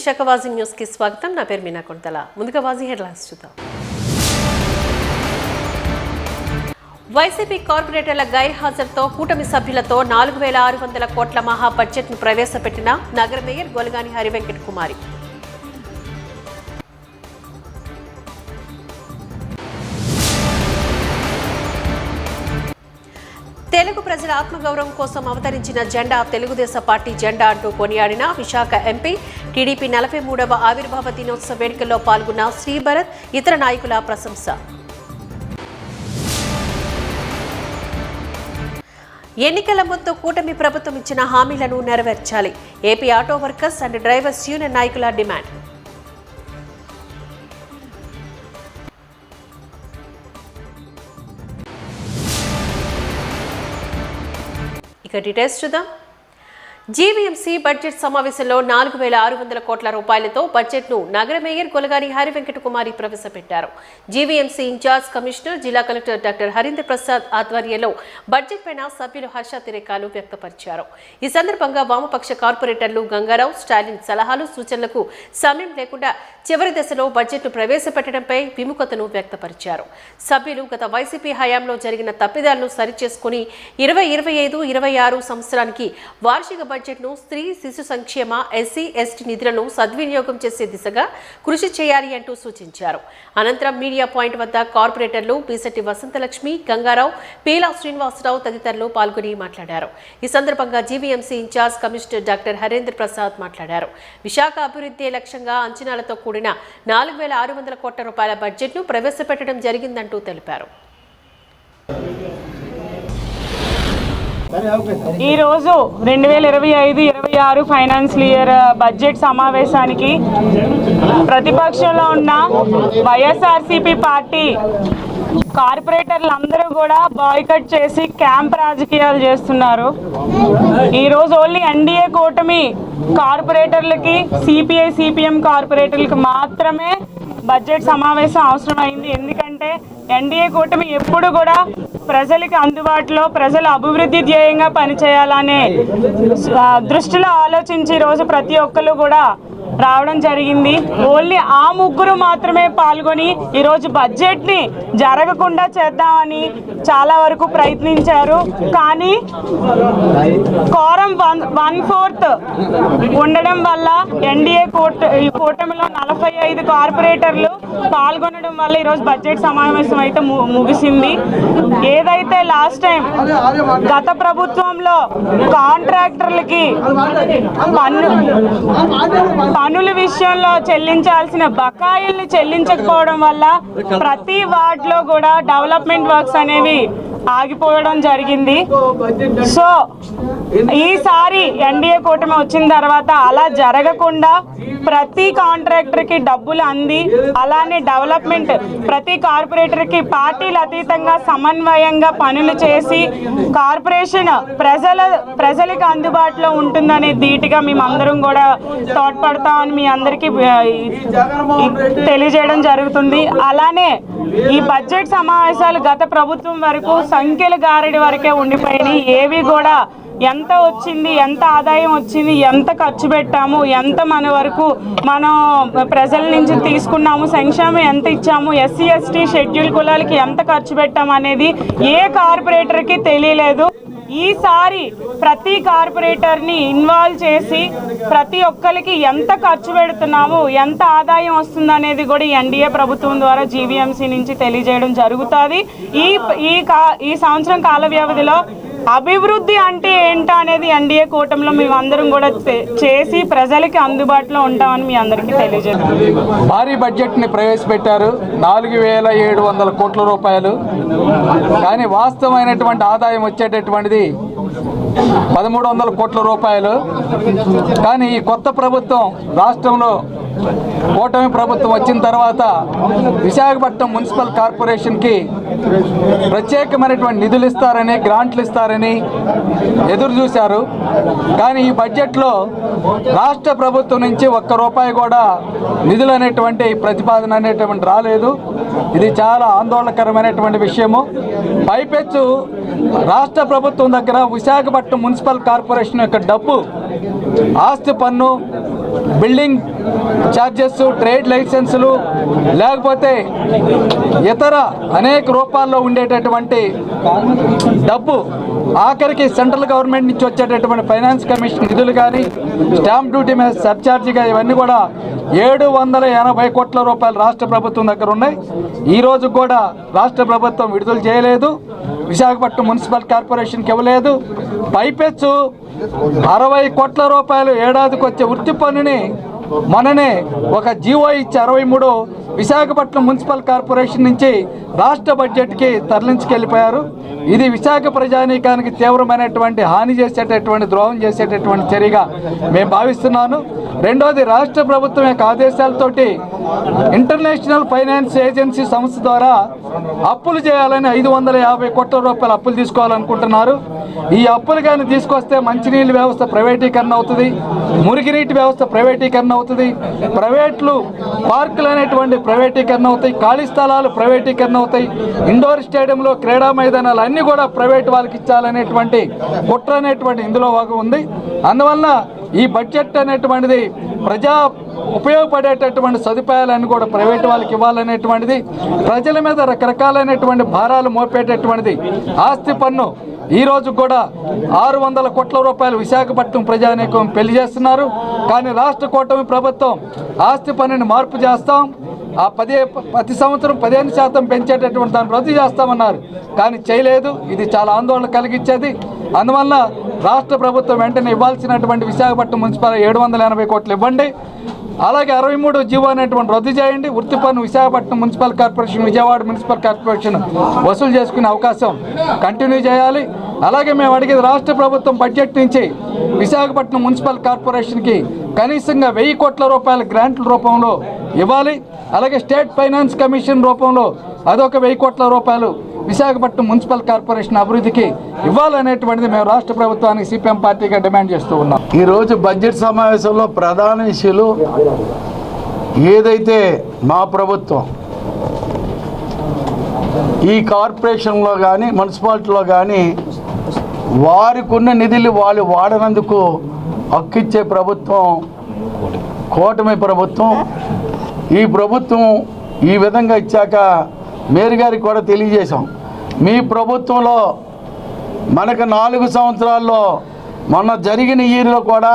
Visakha వాజీ news కి స్వాగతం. నా పేరు మీనా కొంతల. ముందుగా వాజీ హెడ్లైన్స్ చూద్దాం. వైసీపీ కార్పొరేటర్ల గైర్హాజరుతో కూటమి సభ్యులతో 4600 కోట్ల మహా బడ్జెట్ను ప్రవేశపెట్టిన నగర మేయర్ గొలగాని హరివెంకట కుమారి. తెలుగు ప్రజల ఆత్మగౌరవం కోసం అవతరించిన జెండా తెలుగుదేశం పార్టీ జెండా అంటూ కొనియాడిన విశాఖ ఎంపీ. టీడీపీ 43వ ఆవిర్భావ దినోత్సవ వేడుకల్లో పాల్గొన్న శ్రీభరత్, ఇతర నాయకుల ప్రశంస. ఎన్నికల ముందు కూటమి ప్రభుత్వం ఇచ్చిన హామీలను నెరవేర్చాలి. AP auto workers and drivers union నాయకుల డిమాండ్. ఇక డీటెయిల్స్ చూద్దాం. జీవీఎంసీ బడ్జెట్ సమావేశంలో 4600 కోట్ల రూపాయలతో బడ్జెట్ను నగర మేయర్ గొలగాని హరివెంకట కుమారి ప్రవేశపెట్టారు. జీవీఎంసీ ఇన్ఛార్జ్ కమిషనర్, జిల్లా కలెక్టర్ డాక్టర్ హరీంద్ర ప్రసాద్ ఆధ్వర్యంలో బడ్జెట్ పైన సభ్యులు హర్షాతిరేకాలు వ్యక్తపరిచారు. ఈ సందర్భంగా వామపక్ష కార్పొరేటర్లు గంగారావు, స్టాలిన్ సలహాలు, సూచనలకు సమయం లేకుండా చివరి దశలో బడ్జెట్ను ప్రవేశపెట్టడంపై విముఖతను వ్యక్తపరిచారు. సభ్యులు గత వైసీపీ హయాంలో జరిగిన తప్పిదాలను సరిచేసుకుని 2025-26 సంవత్సరానికి వార్షిక బడ్జెట్ను స్త్రీ శిశు సంక్షేమ, ఎస్సీ ఎస్టీ నిధులను సద్వినియోగం చేసే దిశగా కృషి చేయాలి అంటూ సూచించారు. అనంతరం మీడియా పాయింట్ వద్ద కార్పొరేటర్లు బీసెట్టి వసంతలక్ష్మి, గంగారావు, పీలా శ్రీనివాసరావు తదితరులు పాల్గొని మాట్లాడారు. ఈ సందర్భంగా GVMC incharge commissioner doctor Harindra Prasad మాట్లాడారు. విశాఖ అభివృద్ధి లక్ష్యంగా అంచనాలతో కూడిన 4600 కోట్ల రూపాయల బడ్జెట్ను ప్రవేశపెట్టడం జరిగిందంటూ తెలిపారు. ఈరోజు 2025-26 ఫైనాన్షియల్ ఇయర్ బడ్జెట్ సమావేశానికి ప్రతిపక్షంలో ఉన్న వైఎస్ఆర్సీపీ పార్టీ కార్పొరేటర్లు అందరూ కూడా బాయ్కట్ చేసి క్యాంప్ రాజకీయాలు చేస్తున్నారు. ఈరోజు ఓన్లీ ఎన్డీఏ కూటమి కార్పొరేటర్లకి, సిపిఐ సిపిఎం కార్పొరేటర్లకి మాత్రమే బడ్జెట్ సమావేశం అవసరమైంది. ఎందుకంటే ఎన్డీఏ కూటమి ఎప్పుడు కూడా ప్రజలకి అందుబాటులో, ప్రజల అభివృద్ధి ధ్యేయంగా పనిచేయాలనే దృష్టిలో ఆలోచించి ఈరోజు ప్రతి ఒక్కరు కూడా రావడం జరిగింది. ఓన్లీ ఆ ముగ్గురు మాత్రమే పాల్గొని ఈరోజు బడ్జెట్ని జరగకుండా చేద్దామని చాలా వరకు ప్రయత్నించారు. కానీ కోరం 1/4 ఉండడం వల్ల ఎన్డీఏ కూటమిలో 45 కార్పొరేటర్లు పాల్గొనడం వల్ల ఈరోజు బడ్జెట్ సమావేశం అయితే ముగిసింది. ఏదైతే లాస్ట్ టైం గత ప్రభుత్వంలో కాంట్రాక్టర్లకి పన్నుల విషయంలో చెల్లించాల్సిన బకాయిల్ని చెల్లించకపోవడం వల్ల ప్రతి వార్డులో కూడా డెవలప్మెంట్ వర్క్స్ అనేవి ఆగిపోవడం జరిగింది. సో ఈసారి ఎన్డీఏ కూటమి వచ్చిన తర్వాత అలా జరగకుండా ప్రతి కాంట్రాక్టర్కి డబ్బులు అంది, అలానే డెవలప్మెంట్ ప్రతి కార్పొరేటర్కి పార్టీలు అతీతంగా సమన్వయంగా పనులు చేసి కార్పొరేషన్ ప్రజలకు అందుబాటులో ఉంటుందనే ధీటుగా మేమందరం కూడా తోడ్పడతామని మీ అందరికీ తెలియజేయడం జరుగుతుంది. అలానే ఈ బడ్జెట్ సమావేశాలు గత ప్రభుత్వం వరకు సంఖ్యల గారడి వరకే ఉండిపోయినాయి. ఏవి కూడా ఎంత వచ్చింది, ఎంత ఆదాయం వచ్చింది, ఎంత ఖర్చు పెట్టాము, ఎంత మన వరకు మనం ప్రజల నుంచి తీసుకున్నాము, సంక్షేమం ఎంత ఇచ్చాము, ఎస్సీ ఎస్టీ షెడ్యూల్ కులాలకి ఎంత ఖర్చు పెట్టాము అనేది ఏ కార్పొరేటర్కి తెలియలేదు. ఈసారి ప్రతి కార్పొరేటర్ని ఇన్వాల్వ్ చేసి ప్రతి ఒక్కరికి ఎంత ఖర్చు పెడుతున్నాము, ఎంత ఆదాయం వస్తుంది అనేది కూడా ఈ ఎన్డీఏ ప్రభుత్వం ద్వారా జీవీఎంసీ నుంచి తెలియజేయడం జరుగుతుంది. ఈ సంవత్సరం కాల వ్యవధిలో అభివృద్ధి అంటే ఏంటో అనేది ఎన్డీఏ కూటమిలో మేమందరం కూడా చేసి ప్రజలకి అందుబాటులో ఉంటామని మీ అందరికీ తెలియజేస్తాం. భారీ బడ్జెట్ని ప్రవేశపెట్టారు, 4700 కోట్ల రూపాయలు. కానీ వాస్తవమైనటువంటి ఆదాయం వచ్చేటటువంటిది 1300 కోట్ల రూపాయలు. కానీ ఈ కొత్త ప్రభుత్వం రాష్ట్రంలో కూటమి ప్రభుత్వం వచ్చిన తర్వాత విశాఖపట్నం మున్సిపల్ కార్పొరేషన్కి ప్రత్యేకమైనటువంటి నిధులు ఇస్తారని, గ్రాంట్లు ఇస్తారని ఎదురు చూశారు. కానీ ఈ బడ్జెట్లో రాష్ట్ర ప్రభుత్వం నుంచి ఒక్క రూపాయి కూడా నిధులు అనేటువంటి ప్రతిపాదన అనేటువంటి రాలేదు. ఇది చాలా ఆందోళనకరమైనటువంటి విషయము. పైపెచ్చు రాష్ట్ర ప్రభుత్వం దగ్గర విశాఖపట్నం మున్సిపల్ కార్పొరేషన్ యొక్క డబ్బు ఆస్తి పన్ను, బిల్డింగ్ ఛార్జెస్, ట్రేడ్ లైసెన్సులు, లేకపోతే ఇతర అనేక రూపాల్లో ఉండేటటువంటి డబ్బు, ఆఖరికి సెంట్రల్ గవర్నమెంట్ నుంచి వచ్చేటటువంటి ఫైనాన్స్ కమిషన్ నిధులు కానీ, స్టాంప్ డ్యూటీ మీద సర్ఛార్జిగా ఇవన్నీ కూడా 780 కోట్ల రూపాయలు రాష్ట్ర ప్రభుత్వం దగ్గర ఉన్నాయి. ఈరోజు కూడా రాష్ట్ర ప్రభుత్వం విడుదల చేయలేదు, విశాఖపట్నం మున్సిపల్ కార్పొరేషన్కి ఇవ్వలేదు. పైపెచ్చు 60 కోట్ల రూపాయలు ఏడాదికి వచ్చే వృత్తి పన్నుని మననే ఒక జీవో ఇచ్చి 63 విశాఖపట్నం మున్సిపల్ కార్పొరేషన్ నుంచి రాష్ట్ర బడ్జెట్కి తరలించుకెళ్ళిపోయారు. ఇది విశాఖ ప్రజానీకానికి తీవ్రమైనటువంటి హాని చేసేటటువంటి, ద్రోహం చేసేటటువంటి చర్యగా మేము భావిస్తున్నాను. రెండోది, రాష్ట్ర ప్రభుత్వం యొక్క ఆదేశాలతోటి ఇంటర్నేషనల్ ఫైనాన్స్ ఏజెన్సీ సంస్థ ద్వారా అప్పులు చేయాలని 550 కోట్ల రూపాయలు అప్పులు తీసుకోవాలనుకుంటున్నారు. ఈ అప్పులు కానీ తీసుకొస్తే మంచినీళ్ళ వ్యవస్థ ప్రైవేటీకరణ అవుతుంది, మురికినీటి వ్యవస్థ ప్రైవేటీకరణ అవుతుంది, ప్రైవేట్లు పార్కులు అనేటువంటి ప్రైవేటీకరణ అవుతాయి, ఖాళీ స్థలాలు ప్రైవేటీకరణ అవుతాయి, ఇండోర్ స్టేడియంలో క్రీడా మైదానాలు అన్నీ కూడా ప్రైవేట్ వాళ్ళకి ఇచ్చాలనేటువంటి కుట్ర అనేటువంటి ఇందులో భాగం ఉంది. అందువలన ఈ బడ్జెట్ అనేటువంటిది ప్రజా ఉపయోగపడేటటువంటి సదుపాయాలన్నీ కూడా ప్రైవేట్ వాళ్ళకి ఇవ్వాలనేటువంటిది, ప్రజల మీద రకరకాలైనటువంటి భారాలు మోపేటటువంటిది. ఆస్తి పన్ను ఈరోజు కూడా 600 కోట్ల రూపాయలు విశాఖపట్నం ప్రజానీకం పెళ్లి చేస్తున్నారు. కానీ రాష్ట్ర కూటమి ప్రభుత్వం ఆస్తి పన్నుని మార్పు చేస్తాం, ఆ ప్రతి సంవత్సరం 15% పెంచేటటువంటి దాన్ని రద్దు చేస్తామన్నారు, కానీ చేయలేదు. ఇది చాలా ఆందోళన కలిగించేది. అందువల్ల రాష్ట్ర ప్రభుత్వం వెంటనే ఇవ్వాల్సినటువంటి విశాఖపట్నం మున్సిపల్ 780 కోట్లు ఇవ్వండి. అలాగే 63 జీవో అనేటువంటి రద్దు చేయండి. వృత్తి పన్ను Visakhapatnam municipal corporation, Vijayawada municipal corporation వసూలు చేసుకునే అవకాశం కంటిన్యూ చేయాలి. అలాగే మేము అడిగేది, రాష్ట్ర ప్రభుత్వం బడ్జెట్ నుంచి విశాఖపట్నం మున్సిపల్ కార్పొరేషన్కి కనీసంగా 1000 కోట్ల రూపాయల గ్రాంట్ల రూపంలో ఇవ్వాలి. అలాగే స్టేట్ ఫైనాన్స్ కమిషన్ రూపంలో అదొక 1000 కోట్ల రూపాయలు విశాఖపట్నం మున్సిపల్ కార్పొరేషన్ అభివృద్ధికి ఇవ్వాలనేటువంటిది మేము రాష్ట్ర ప్రభుత్వానికి సిపిఎం పార్టీగా డిమాండ్ చేస్తూ ఉన్నాం. ఈరోజు బడ్జెట్ సమావేశంలో ప్రధాన విషయాలు ఏదైతే మా ప్రభుత్వం ఈ కార్పొరేషన్లో కానీ మున్సిపాలిటీలో కానీ వారికి ఉన్న నిధులు వాళ్ళు వాడనందుకు హక్కిచ్చే ప్రభుత్వం కూటమి ప్రభుత్వం. ఈ ప్రభుత్వం ఈ విధంగా ఇచ్చాక మేయర్ గారికి కూడా తెలియజేశాం, మీ ప్రభుత్వంలో మనకు 4 సంవత్సరాల్లో మొన్న జరిగిన ఇయర్లో కూడా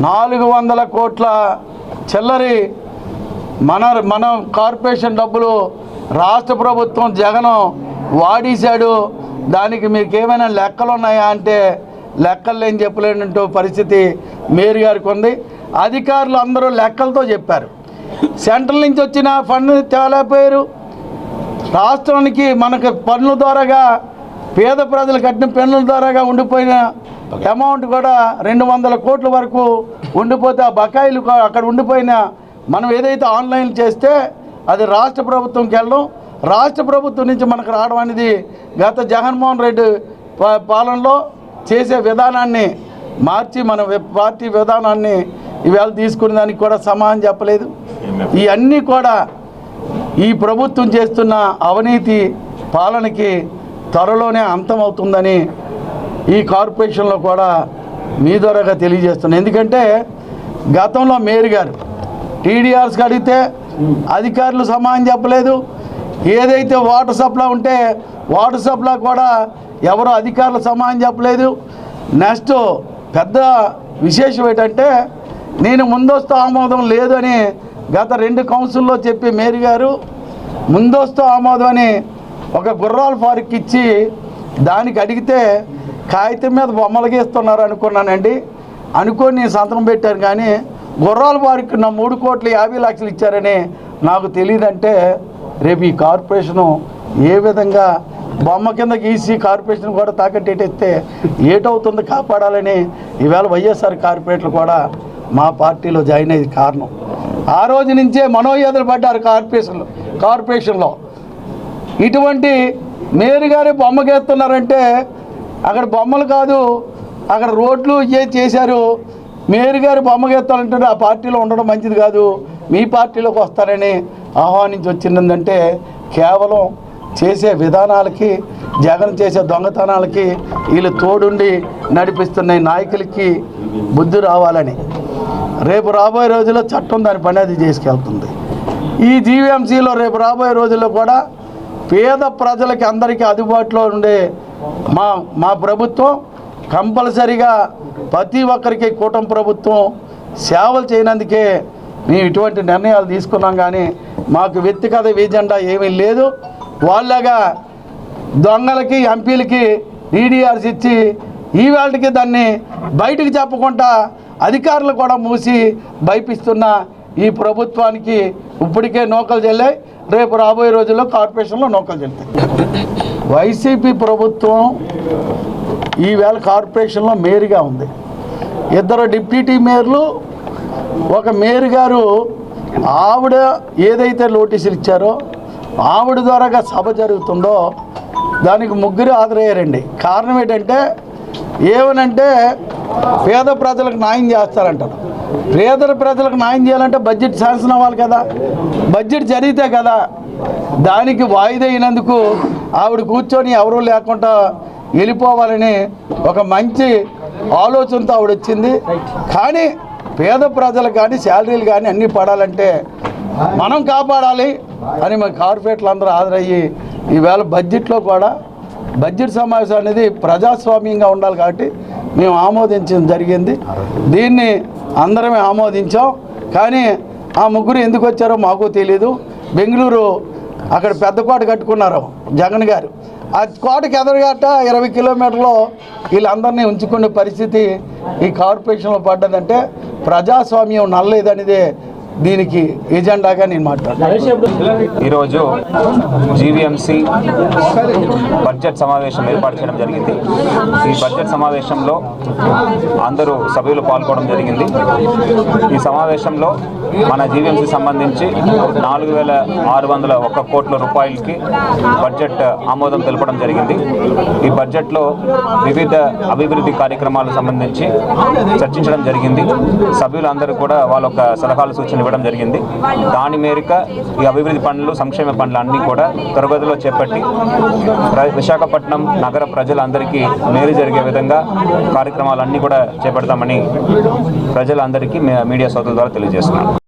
400 కోట్ల చిల్లరి మన కార్పొరేషన్ డబ్బులు రాష్ట్ర ప్రభుత్వం జగన్ వాడేశాడు. దానికి మీకు ఏమైనా లెక్కలు ఉన్నాయా అంటే లెక్కలు లేని చెప్పలేనంటూ పరిస్థితి మేయర్ గారికి ఉంది. అధికారులు అందరూ లెక్కలతో చెప్పారు. సెంట్రల్ నుంచి వచ్చిన ఫండ్ తేలేకపోయారు. రాష్ట్రానికి మనకు పన్నుల ద్వారాగా పేద ప్రజలు కట్టిన పన్నుల ద్వారాగా ఉండిపోయిన అమౌంట్ కూడా 200 కోట్ల వరకు ఉండిపోతే ఆ బకాయిలు అక్కడ ఉండిపోయిన మనం ఏదైతే ఆన్లైన్ చేస్తే అది రాష్ట్ర ప్రభుత్వంకి వెళ్ళడం, రాష్ట్ర ప్రభుత్వం నుంచి మనకు రావడం అనేది గత జగన్మోహన్ రెడ్డి పాలనలో చేసే విధానాన్ని మార్చి మన పార్టీ విధానాన్ని ఈవేళ తీసుకునే దానికి కూడా సమాధానం చెప్పలేదు. ఇవన్నీ కూడా ఈ ప్రభుత్వం చేస్తున్న అవినీతి పాలనకి త్వరలోనే అంతమవుతుందని ఈ కార్పొరేషన్లో కూడా మీ ద్వారాగా తెలియజేస్తున్నాను. ఎందుకంటే గతంలో మేయర్ గారు టీడీఆర్స్కి అడిగితే అధికారులు సమాధానం చెప్పలేదు. ఏదైతే వాటర్ సప్లై ఉంటే వాటర్ సప్లై కూడా ఎవరు అధికారులు సమాధానం చెప్పలేదు. నెక్స్ట్ పెద్ద విశేషం ఏంటంటే నేను ముందస్తు ఆమోదం లేదు అని గత 2 కౌన్సిల్లో చెప్పి మేయర్ గారు ముందస్తు ఆమోదం అని ఒక గుర్రాల పార్క్ ఇచ్చి దానికి అడిగితే కాగితం మీద బొమ్మలు గీస్తున్నారు అనుకున్నానండి. అనుకొని నేను సంతకం పెట్టాను, కానీ గుర్రాల పార్క్ నా 3,50,00,000 ఇచ్చారని నాకు తెలియదంటే రేపు ఈ కార్పొరేషను ఏ విధంగా బొమ్మ కింద గీసి కార్పొరేషన్ కూడా తాకట్టేస్తే ఏటవుతుందో కాపాడాలని ఈవేళ వైఎస్ఆర్ కార్పొరేట్లు కూడా మా పార్టీలో జాయిన్ అయ్యేది కారణం. ఆ రోజు నుంచే మనోవేదనలు పడ్డారు కార్పొరేషన్లో. ఇటువంటి మేయర్ గారే బొమ్మ గీస్తున్నారంటే అక్కడ బొమ్మలు కాదు, అక్కడ రోడ్లు చేశారు. మేయర్ గారు బొమ్మ గీస్తానంటే ఆ పార్టీలో ఉండడం మంచిది కాదు, మీ పార్టీలోకి వస్తారని ఆహ్వానించి వచ్చిందంటే కేవలం చేసే విధానాలకి, జగన్ చేసే దొంగతనాలకి వీళ్ళు తోడుండి నడిపిస్తున్న నాయకులకి బుద్ధి రావాలని రేపు రాబోయే రోజుల్లో చట్టం దాని పని అది చేసుకెళ్తుంది. ఈ జీవీఎంసీలో రేపు రాబోయే రోజుల్లో కూడా పేద ప్రజలకి అందరికీ అందుబాటులో ఉండే మా ప్రభుత్వం కంపల్సరిగా ప్రతి ఒక్కరికి కూటమి ప్రభుత్వం సేవలు చేయనందుకే మేము ఇటువంటి నిర్ణయాలు తీసుకున్నాం. కానీ మాకు వ్యక్తిగత ఎజెండా ఏమీ లేదు. వాళ్ళగా దొంగలకి ఎంపీలకి ఈడీఆర్స్ ఇచ్చి ఈవేళకి దాన్ని బయటికి చెప్పకుండా అధికారులు కూడా మూసి భయపిస్తున్న ఈ ప్రభుత్వానికి ఇప్పటికే నూకలు చెల్లాయి. రేపు రాబోయే రోజుల్లో కార్పొరేషన్లో నూకలు చెల్లుతాయి. వైసీపీ ప్రభుత్వం ఈవేళ కార్పొరేషన్లో మేయర్గా ఉంది. 2 డిప్యూటీ మేయర్లు, ఒక మేయర్ గారు. ఆవిడ ఏదైతే నోటీసులు ఇచ్చారో ఆవిడ ద్వారాగా సభ జరుగుతుందో దానికి 3 హాజరయ్యారండి. కారణం ఏంటంటే ఏమనంటే పేద ప్రజలకు న్యాయం చేస్తారంటారు. పేద ప్రజలకు న్యాయం చేయాలంటే బడ్జెట్ శాంక్షన్ అవ్వాలి కదా, బడ్జెట్ జరిగితే కదా. దానికి వాయిదా అయినందుకు ఆవిడ కూర్చొని ఎవరూ లేకుండా వెళ్ళిపోవాలని ఒక మంచి ఆలోచనతో ఆవిడ వచ్చింది. కానీ పేద ప్రజలకు కానీ శాలరీలు కానీ అన్నీ పడాలంటే మనం కాపాడాలి అని మా కార్పొరేట్లు అందరూ హాజరయ్యి ఈవేళ బడ్జెట్లో కూడా బడ్జెట్ సమావేశం అనేది ప్రజాస్వామ్యంగా ఉండాలి కాబట్టి మేము ఆమోదించడం జరిగింది. దీన్ని అందరమే ఆమోదించాం. కానీ ఆ 3 ఎందుకు వచ్చారో మాకు తెలీదు. బెంగళూరు అక్కడ పెద్ద కోట కట్టుకున్నారు జగన్ గారు. ఆ కోటకి ఎదురుగట్ట 20 కిలోమీటర్లో వీళ్ళందరినీ ఉంచుకునే పరిస్థితి ఈ కార్పొరేషన్లో పడ్డదంటే ప్రజాస్వామ్యం నల్లేదనేదే దీనికి ఎజెండాగా నేను మాట్లాడుతున్నాను. ఈరోజు జీవీఎంసీ బడ్జెట్ సమావేశం ఏర్పాటు చేయడం జరిగింది. ఈ బడ్జెట్ సమావేశంలో అందరూ సభ్యులు పాల్గొనడం జరిగింది. ఈ సమావేశంలో మన జీవీఎంసీ సంబంధించి 4,601 కోట్ల రూపాయలకి బడ్జెట్ ఆమోదం తెలపడం జరిగింది. ఈ బడ్జెట్లో వివిధ అభివృద్ధి కార్యక్రమాలకు సంబంధించి చర్చించడం జరిగింది. సభ్యులందరూ కూడా వాళ్ళ యొక్క సలహాలు సూచనలు ఇవ్వడం జరిగింది. దాని మేరకు ఈ అభివృద్ధి పనులు, సంక్షేమ పనులు అన్నీ కూడా త్వరగతిలో చేపట్టి విశాఖపట్నం నగర ప్రజలందరికీ మేలు జరిగే విధంగా కార్యక్రమాలన్నీ కూడా చేపడతామని ప్రజలందరికీ మీడియా సోదరుల ద్వారా తెలియజేస్తున్నాను.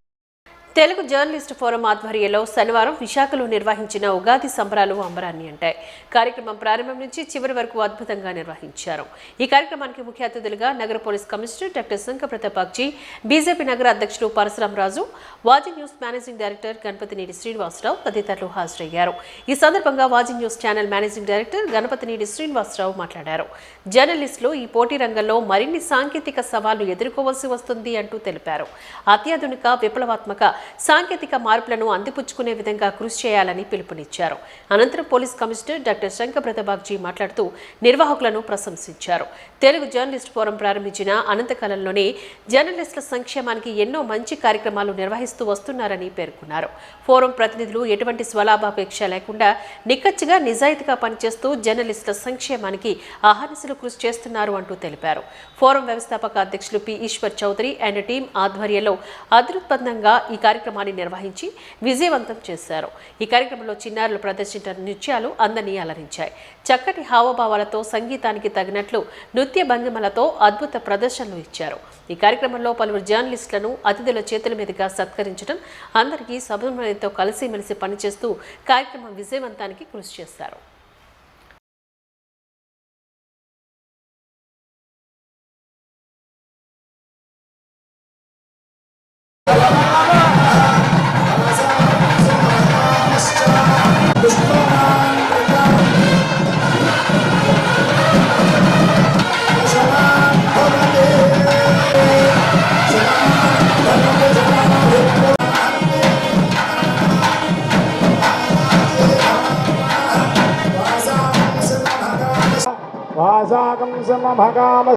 తెలుగు జర్నలిస్ట్ ఫోరం ఆధ్వర్యంలో శనివారం విశాఖలో నిర్వహించిన ఉగాది సంబరాలు అంబరాన్ని అంటాయి. కార్యక్రమం ప్రారంభం నుంచి చివరి వరకు అద్భుతంగా నిర్వహించారు. ఈ కార్యక్రమానికి ముఖ్య అతిథులుగా నగర police commissioner doctor Shankar Pratap Bagchi, BJP నగర అధ్యక్షుడు Parasuram Raju, Vaji news managing director Ganapathineedi Srinivasarao తదితరులు హాజరయ్యారు. ఈ సందర్భంగా Vaji news channel managing director Ganapathineedi Srinivasarao మాట్లాడారు. జర్నలిస్టులు ఈ పోటీ రంగంలో మరిన్ని సాంకేతిక సవాళ్లు ఎదుర్కోవాల్సి వస్తుంది అంటూ తెలిపారు. అత్యాధునిక విప్లవాత్మక సాంకేతిక మార్పులను అందిపుచ్చుకునే విధంగా కృషి చేయాలని పిలుపునిచ్చారు. అనంతరం police commissioner doctor Shankar Pratap Bagchi మాట్లాడుతూ నిర్వాహకులను ప్రశంసించారు. తెలుగు జర్నలిస్ట్ ఫోరం ప్రారంభించిన అనంతకాలంలోనే జర్నలిస్టుల సంక్షేమానికి ఎన్నో మంచి కార్యక్రమాలు నిర్వహిస్తూ వస్తున్నారని పేర్కొన్నారు. ఫోరం ప్రతినిధులు ఎటువంటి స్వలాభాపేక్ష లేకుండా నిక్కచ్చిగా నిజాయితీగా పనిచేస్తూ జర్నలిస్టుల సంక్షేమానికి అహర్నిశలు కృషి చేస్తున్నారు అంటూ తెలిపారు. ఫోరం వ్యవస్థాపక అధ్యక్షులు P Eshwar Chaudhary and team ఆధ్వర్యంలో అద్భుతంగా ఈ కార్యక్రమాన్ని నిర్వహించి విజయవంతం చేశారు. ఈ కార్యక్రమంలో చిన్నారులు ప్రదర్శించిన నృత్యాలు అందరినీ అలరించాయి. చక్కటి హావభావాలతో సంగీతానికి తగినట్లు నృత్య భంగిమలతో అద్భుత ప్రదర్శనలు ఇచ్చారు. ఈ కార్యక్రమంలో పలువురు జర్నలిస్టులను అతిథుల చేతుల మీదుగా సత్కరించడం, అందరికీ సమన్వయంతో కలిసిమెలిసి పనిచేస్తూ కార్యక్రమం విజయవంతానికి కృషి చేశారు. వాసాకం సమభగామ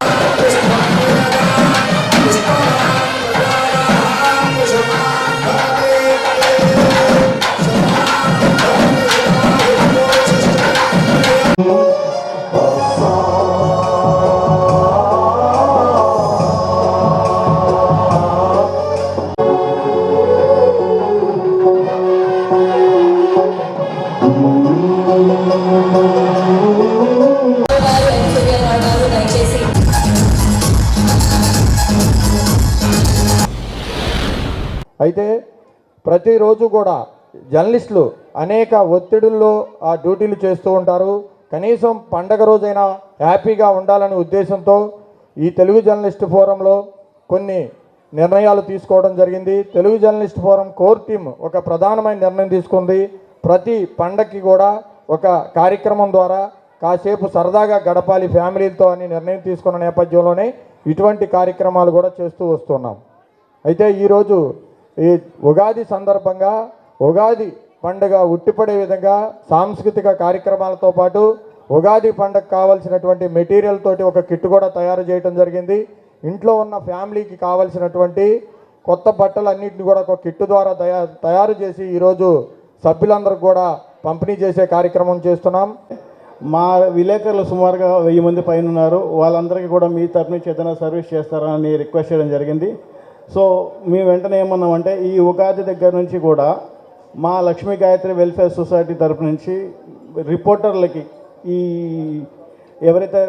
ప్రతిరోజు కూడా జర్నలిస్టులు అనేక ఒత్తిడుల్లో ఆ డ్యూటీలు చేస్తూ ఉంటారు. కనీసం పండగ రోజైనా హ్యాపీగా ఉండాలనే ఉద్దేశంతో ఈ తెలుగు జర్నలిస్ట్ ఫోరంలో కొన్ని నిర్ణయాలు తీసుకోవడం జరిగింది. Telugu journalist forum core team ఒక ప్రధానమైన నిర్ణయం తీసుకుంది. ప్రతి పండగకి కూడా ఒక కార్యక్రమం ద్వారా కాసేపు సరదాగా గడపాలి ఫ్యామిలీలతో అని నిర్ణయం తీసుకున్న నేపథ్యంలోనే ఇటువంటి కార్యక్రమాలు కూడా చేస్తూ వస్తున్నాం. అయితే ఈరోజు ఈ ఉగాది సందర్భంగా ఉగాది పండుగ ఉట్టిపడే విధంగా సాంస్కృతిక కార్యక్రమాలతో పాటు ఉగాది పండుగ కావాల్సినటువంటి మెటీరియల్ తోటి ఒక కిట్ కూడా తయారు చేయడం జరిగింది. ఇంట్లో ఉన్న ఫ్యామిలీకి కావాల్సినటువంటి కొత్త బట్టలన్నింటినీ కూడా ఒక కిట్ ద్వారా తయారు చేసి ఈరోజు సభ్యులందరికీ కూడా పంపిణీ చేసే కార్యక్రమం చేస్తున్నాం. మా విలేకరులు సుమారుగా 1000 మంది పైన ఉన్నారు. వాళ్ళందరికీ కూడా మీ తరఫు నుంచి ఏదైనా సర్వీస్ చేస్తారని రిక్వెస్ట్ చేయడం జరిగింది. సో మేము వెంటనే ఏమన్నామంటే ఈ ఉగాది దగ్గర నుంచి కూడా మా లక్ష్మీ గాయత్రి వెల్ఫేర్ సొసైటీ తరఫు నుంచి రిపోర్టర్లకి ఈ ఎవరైతే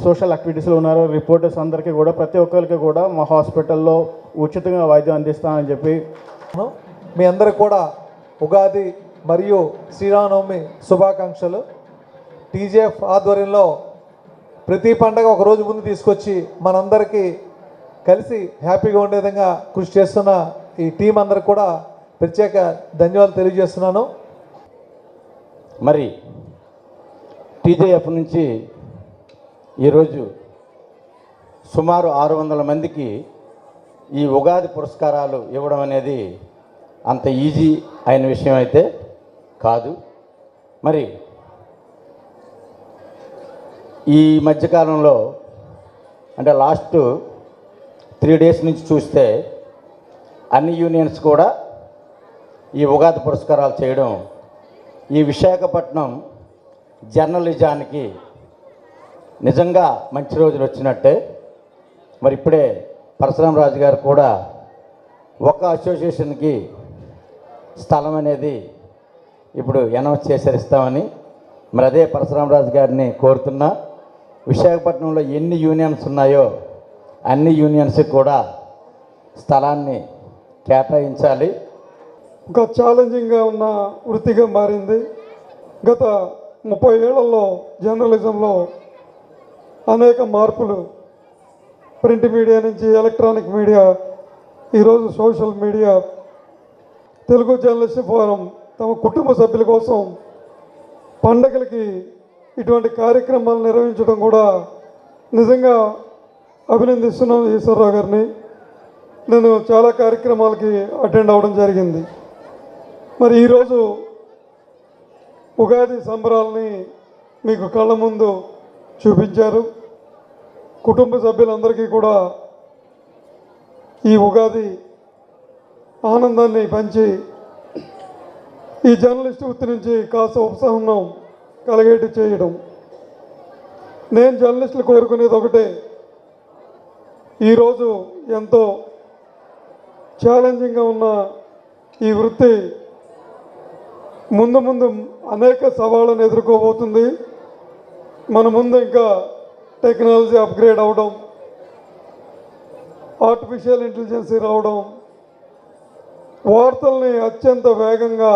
సోషల్ యాక్టివిటీస్లో ఉన్నారో రిపోర్టర్స్ అందరికీ కూడా ప్రతి ఒక్కరికి కూడా మా హాస్పిటల్లో ఉచితంగా వైద్యం అందిస్తామని చెప్పి మీ అందరికి కూడా ఉగాది మరియు శ్రీరామనవమి శుభాకాంక్షలు. టీజేఎఫ్ ఆధ్వర్యంలో ప్రతి పండగ ఒక రోజు ముందు తీసుకొచ్చి మనందరికీ కలిసి హ్యాపీగా ఉండే విధంగా కృషి చేస్తున్న ఈ టీం అందరికి కూడా ప్రత్యేక ధన్యవాదాలు తెలియజేస్తున్నాను. మరి టీజేఎఫ్ నుంచి ఈరోజు సుమారు 600 మందికి ఈ ఉగాది పురస్కారాలు ఇవ్వడం అనేది అంత ఈజీ అయిన విషయం అయితే కాదు. మరి ఈ మధ్యకాలంలో అంటే లాస్ట్ 3 డేస్ నుంచి చూస్తే అన్ని యూనియన్స్ కూడా ఈ ఉగాది పురస్కారాలు చేయడం ఈ విశాఖపట్నం జర్నలిజానికి నిజంగా మంచి రోజులు వచ్చినట్టే. మరి ఇప్పుడే పరశురామరాజు గారు కూడా ఒక అసోసియేషన్కి స్థలం అనేది ఇప్పుడు అనౌన్స్ చేశారు ఇస్తామని. మరి అదే పరశురామరాజు గారిని కోరుతున్నా, విశాఖపట్నంలో ఎన్ని యూనియన్స్ ఉన్నాయో అన్ని యూనియన్స్కి కూడా స్థలాన్ని కేటాయించాలి. ఒక ఛాలెంజింగ్గా ఉన్న వృత్తిగా మారింది. గత 30 ఏళ్లలో జర్నలిజంలో అనేక మార్పులు, ప్రింట్ మీడియా నుంచి ఎలక్ట్రానిక్ మీడియా, ఈరోజు social media. Telugu journalist forum తమ కుటుంబ సభ్యుల కోసం పండగలకి ఇటువంటి కార్యక్రమాలు నిర్వహించడం కూడా నిజంగా అభినందిస్తున్నాను ఈశ్వరరావు గారిని. నేను చాలా కార్యక్రమాలకి అటెండ్ అవ్వడం జరిగింది. మరి ఈరోజు ఉగాది సంబరాలని మీకు కళ్ళ ముందు చూపించారు. కుటుంబ సభ్యులందరికీ కూడా ఈ ఉగాది ఆనందాన్ని పంచి ఈ జర్నలిస్ట్ వృత్తి నుంచి కాస్త ఉపశమనం కలిగేట్టు చేయడం. నేను జర్నలిస్టులు కోరుకునేది ఒకటే, ఈరోజు ఎంతో ఛాలెంజింగ్గా ఉన్న ఈ వృత్తి ముందు ముందు అనేక సవాళ్ళను ఎదుర్కోబోతుంది. మన ముందు ఇంకా టెక్నాలజీ అప్గ్రేడ్ అవ్వడం, ఆర్టిఫిషియల్ ఇంటెలిజెన్సీ రావడం, వార్తల్ని అత్యంత వేగంగా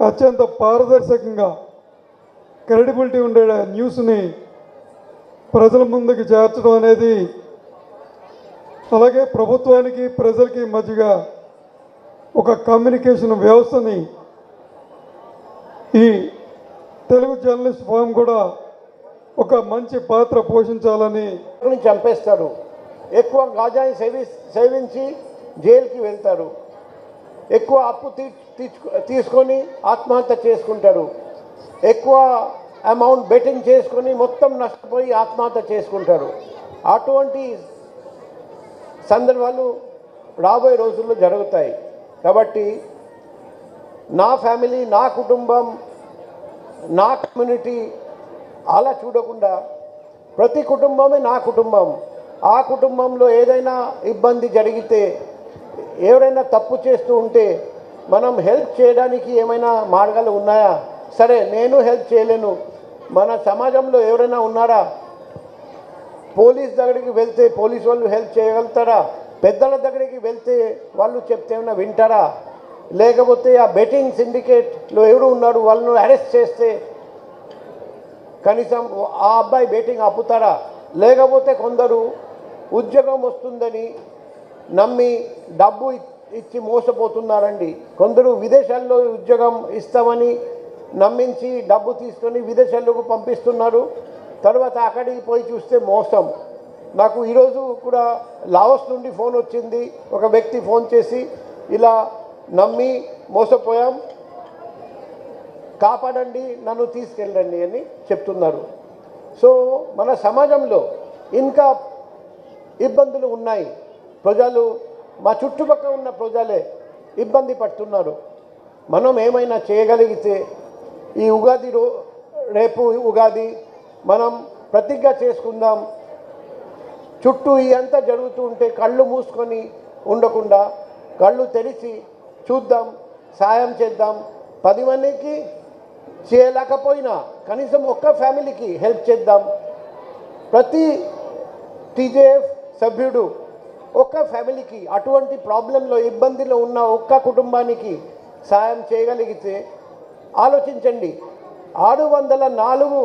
అత్యంత పారదర్శకంగా క్రెడిబిలిటీ ఉండే న్యూస్ని ప్రజల ముందుకు చేర్చడం అనేది, అలాగే ప్రభుత్వానికి ప్రజలకి మధ్యగా ఒక కమ్యూనికేషన్ వ్యవస్థని ఈ తెలుగు జర్నలిస్ట్ ఫోరం కూడా ఒక మంచి పాత్ర పోషించాలని. చంపేస్తారు, ఎక్కువ గాజాని సేవించి జైలుకి వెళ్తారు, ఎక్కువ అప్పు తీసుకొని ఆత్మహత్య చేసుకుంటారు, ఎక్కువ అమౌంట్ బెట్టింగ్ చేసుకొని మొత్తం నష్టపోయి ఆత్మహత్య చేసుకుంటారు. అటువంటి సందర్భాలు రాబోయే రోజుల్లో జరుగుతాయి. కాబట్టి నా ఫ్యామిలీ, నా కుటుంబం, నా కమ్యూనిటీ అలా చూడకుండా ప్రతి కుటుంబమే నా కుటుంబం. ఆ కుటుంబంలో ఏదైనా ఇబ్బంది జరిగితే, ఎవరైనా తప్పు చేస్తూ ఉంటే మనం హెల్ప్ చేయడానికి ఏమైనా మార్గాలు ఉన్నాయా? సరే, నేను హెల్ప్ చేయలేను, మన సమాజంలో ఎవరైనా ఉన్నారా? పోలీస్ దగ్గరికి వెళ్తే పోలీస్ వాళ్ళు హెల్ప్ చేయగలుగుతారా? పెద్దల దగ్గరికి వెళ్తే వాళ్ళు చెప్తే ఏమైనా వింటారా? లేకపోతే ఆ బెట్టింగ్ సిండికేట్లో ఎవరు ఉన్నాడు వాళ్ళను అరెస్ట్ చేస్తే కనీసం ఆ అబ్బాయి బెట్టింగ్ ఆపుతారా? లేకపోతే కొందరు ఉద్యోగం వస్తుందని నమ్మి డబ్బు ఇచ్చి మోసపోతున్నారండి. కొందరు విదేశాల్లో ఉద్యోగం ఇస్తామని నమ్మించి డబ్బు తీసుకొని విదేశాలకు పంపిస్తున్నారు. తర్వాత అక్కడికి పోయి చూస్తే మోసం. నాకు ఈరోజు కూడా లావోస్ నుండి ఫోన్ వచ్చింది. ఒక వ్యక్తి ఫోన్ చేసి ఇలా నమ్మి మోసపోయాం, కాపాడండి, నన్ను తీసుకెళ్ళండి అని చెప్తున్నారు. సో మన సమాజంలో ఇంకా ఇబ్బందులు ఉన్నాయి. ప్రజలు మా చుట్టుపక్కల ఉన్న ప్రజలే ఇబ్బంది పడుతున్నారు. మనం ఏమైనా చేయగలిగితే ఈ ఉగాది రేపు ఉగాది మనం ప్రతిజ్ఞ చేసుకుందాం. చుట్టూ ఇదంతా జరుగుతూ ఉంటే కళ్ళు మూసుకొని ఉండకుండా కళ్ళు తెరిచి చూద్దాం, సాయం చేద్దాం. 10 మందికి చేయలేకపోయినా కనీసం ఒక్క ఫ్యామిలీకి హెల్ప్ చేద్దాం. ప్రతి టీజేఎఫ్ సభ్యుడు ఒక్క ఫ్యామిలీకి అటువంటి ప్రాబ్లంలో ఇబ్బందిలో ఉన్న ఒక్క కుటుంబానికి సాయం చేయగలిగితే ఆలోచించండి, 604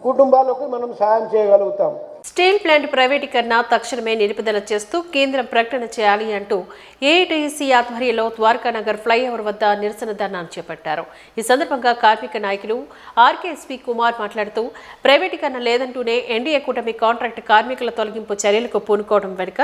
కుటుంబాలకు మనం సాయం చేయగలుగుతాం. స్టీల్ ప్లాంట్ ప్రైవేటీకరణ తక్షణమే నిలుపుదల చేస్తూ కేంద్రం ప్రకటన చేయాలి అంటూ ఏఐటీసీ ఆధ్వర్యంలో ద్వారకానగర్ ఫ్లైఓవర్ వద్ద నిరసన ధర్నాను చేపట్టారు. ఈ సందర్భంగా కార్మిక నాయకులు ఆర్కేఎస్పీ కుమార్ మాట్లాడుతూ ప్రైవేటీకరణ లేదంటూనే ఎన్డీఏ కూటమి కాంట్రాక్ట్ కార్మికుల తొలగింపు చర్యలకు పూనుకోవడం వెనుక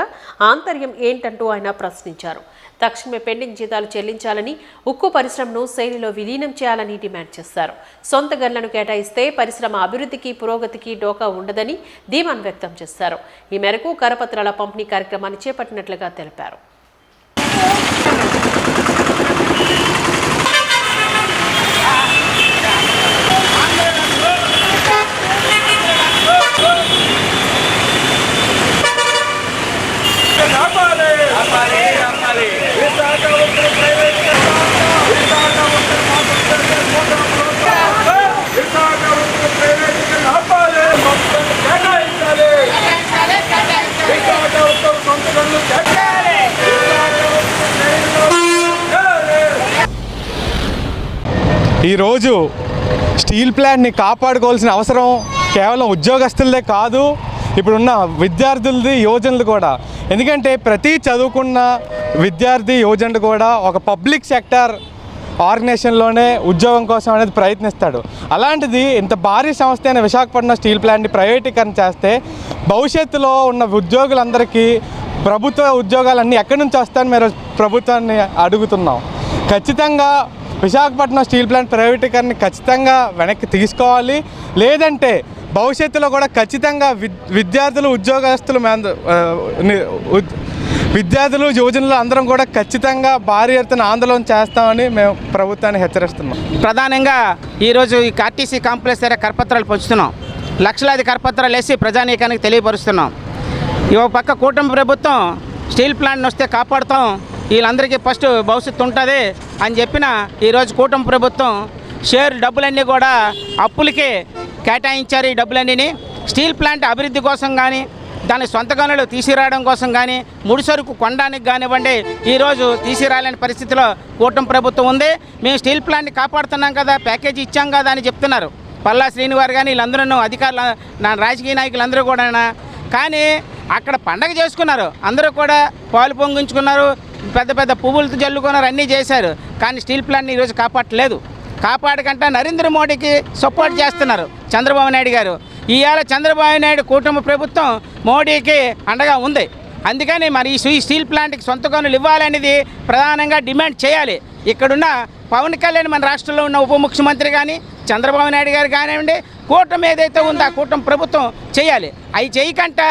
ఆంతర్యం ఏంటంటూ ఆయన ప్రశ్నించారు. తక్షణమే పెండింగ్ జీతాలు చెల్లించాలని, ఉక్కు పరిశ్రమను శైలిలో విలీనం చేయాలని డిమాండ్ చేశారు. సొంత గన్లను కేటాయిస్తే పరిశ్రమ అభివృద్ధికి పురోగతికి డోకా ఉండదని ధీమాను వ్యక్తం చేశారు. ఈ మేరకు కరపత్రాల పంపిణీ కార్యక్రమాన్ని చేపట్టినట్లుగా తెలిపారు. ఈరోజు స్టీల్ ప్లాంట్ని కాపాడుకోవాల్సిన అవసరం కేవలం ఉద్యోగస్తులదే కాదు, ఇప్పుడున్న విద్యార్థులది, యువజనులు కూడా. ఎందుకంటే ప్రతి చదువుకున్న విద్యార్థి, యువజనుడు కూడా ఒక పబ్లిక్ సెక్టర్ ఆర్గనైజేషన్లోనే ఉద్యోగం కోసం అనేది ప్రయత్నిస్తాడు. అలాంటిది ఇంత భారీ సంస్థ అయిన విశాఖపట్నం స్టీల్ ప్లాంట్ని ప్రైవేటీకరణ చేస్తే భవిష్యత్తులో ఉన్న ఉద్యోగులందరికీ ప్రభుత్వ ఉద్యోగాలన్నీ ఎక్కడి నుంచి వస్తాయని మీరు ప్రభుత్వాన్ని అడుగుతున్నాం. ఖచ్చితంగా విశాఖపట్నం స్టీల్ ప్లాంట్ ప్రైవేటీకరణ ఖచ్చితంగా వెనక్కి తీసుకోవాలి. లేదంటే భవిష్యత్తులో కూడా ఖచ్చితంగా విద్యార్థులు, ఉద్యోగస్తులు, విద్యార్థులు, యువజనులు అందరం కూడా ఖచ్చితంగా భారీ ఎత్తున ఆందోళన చేస్తామని మేము ప్రభుత్వాన్ని హెచ్చరిస్తున్నాం. ప్రధానంగా ఈరోజు ఈ ఆర్టీసీ కాంప్లెక్స్ దగ్గర కరపత్రాలు పంచుతున్నాం. లక్షలాది కరపత్రాలు వేసి ప్రజానీకానికి తెలియపరుస్తున్నాం. ఈ పక్క కూటమి ప్రభుత్వం స్టీల్ ప్లాంట్ని వస్తే కాపాడుతాం, వీళ్ళందరికీ ఫస్ట్ భవిష్యత్తు ఉంటుంది అని చెప్పిన ఈరోజు కూటమి ప్రభుత్వం షేర్ డబ్బులన్నీ కూడా అప్పులకే కేటాయించారు. ఈ డబ్బులన్నీ స్టీల్ ప్లాంట్ అభివృద్ధి కోసం కానీ, దాని సొంత గనులు తీసుకురావడం కోసం కానీ, ముడి సరుకు కొనడానికి కానివ్వండి, ఈరోజు తీసుకురాలేని పరిస్థితిలో కూటమి ప్రభుత్వం ఉంది. మేము స్టీల్ ప్లాంట్ని కాపాడుతున్నాం కదా, ప్యాకేజీ ఇచ్చాం కదా అని చెప్తున్నారు పల్లా శ్రీనివారు కానీ వీళ్ళందరూ అధికారులు, రాజకీయ నాయకులందరూ కూడా. కానీ అక్కడ పండగ చేసుకున్నారు, అందరూ కూడా పాలు పొంగించుకున్నారు, పెద్ద పెద్ద పువ్వులతో జల్లుకున్నారు, అన్నీ చేశారు. కానీ స్టీల్ ప్లాంట్ని ఈరోజు కాపాడలేదు. కాపాడకంటే నరేంద్ర మోడీకి సపోర్ట్ చేస్తున్నారు చంద్రబాబు నాయుడు గారు. ఇవాళ చంద్రబాబు నాయుడు కూటమి ప్రభుత్వం మోడీకి అండగా ఉంది. అందుకని మరి ఈ స్టీల్ ప్లాంట్కి సొంత గనులు ఇవ్వాలనేది ప్రధానంగా డిమాండ్ చేయాలి. ఇక్కడున్న పవన్ కళ్యాణ్ మన రాష్ట్రంలో ఉన్న ఉప ముఖ్యమంత్రి కానీ, చంద్రబాబు నాయుడు గారు కానివ్వండి, కూటమి ఏదైతే ఉందో ఆ కూటమి ప్రభుత్వం చేయాలి. అవి చేయకంటే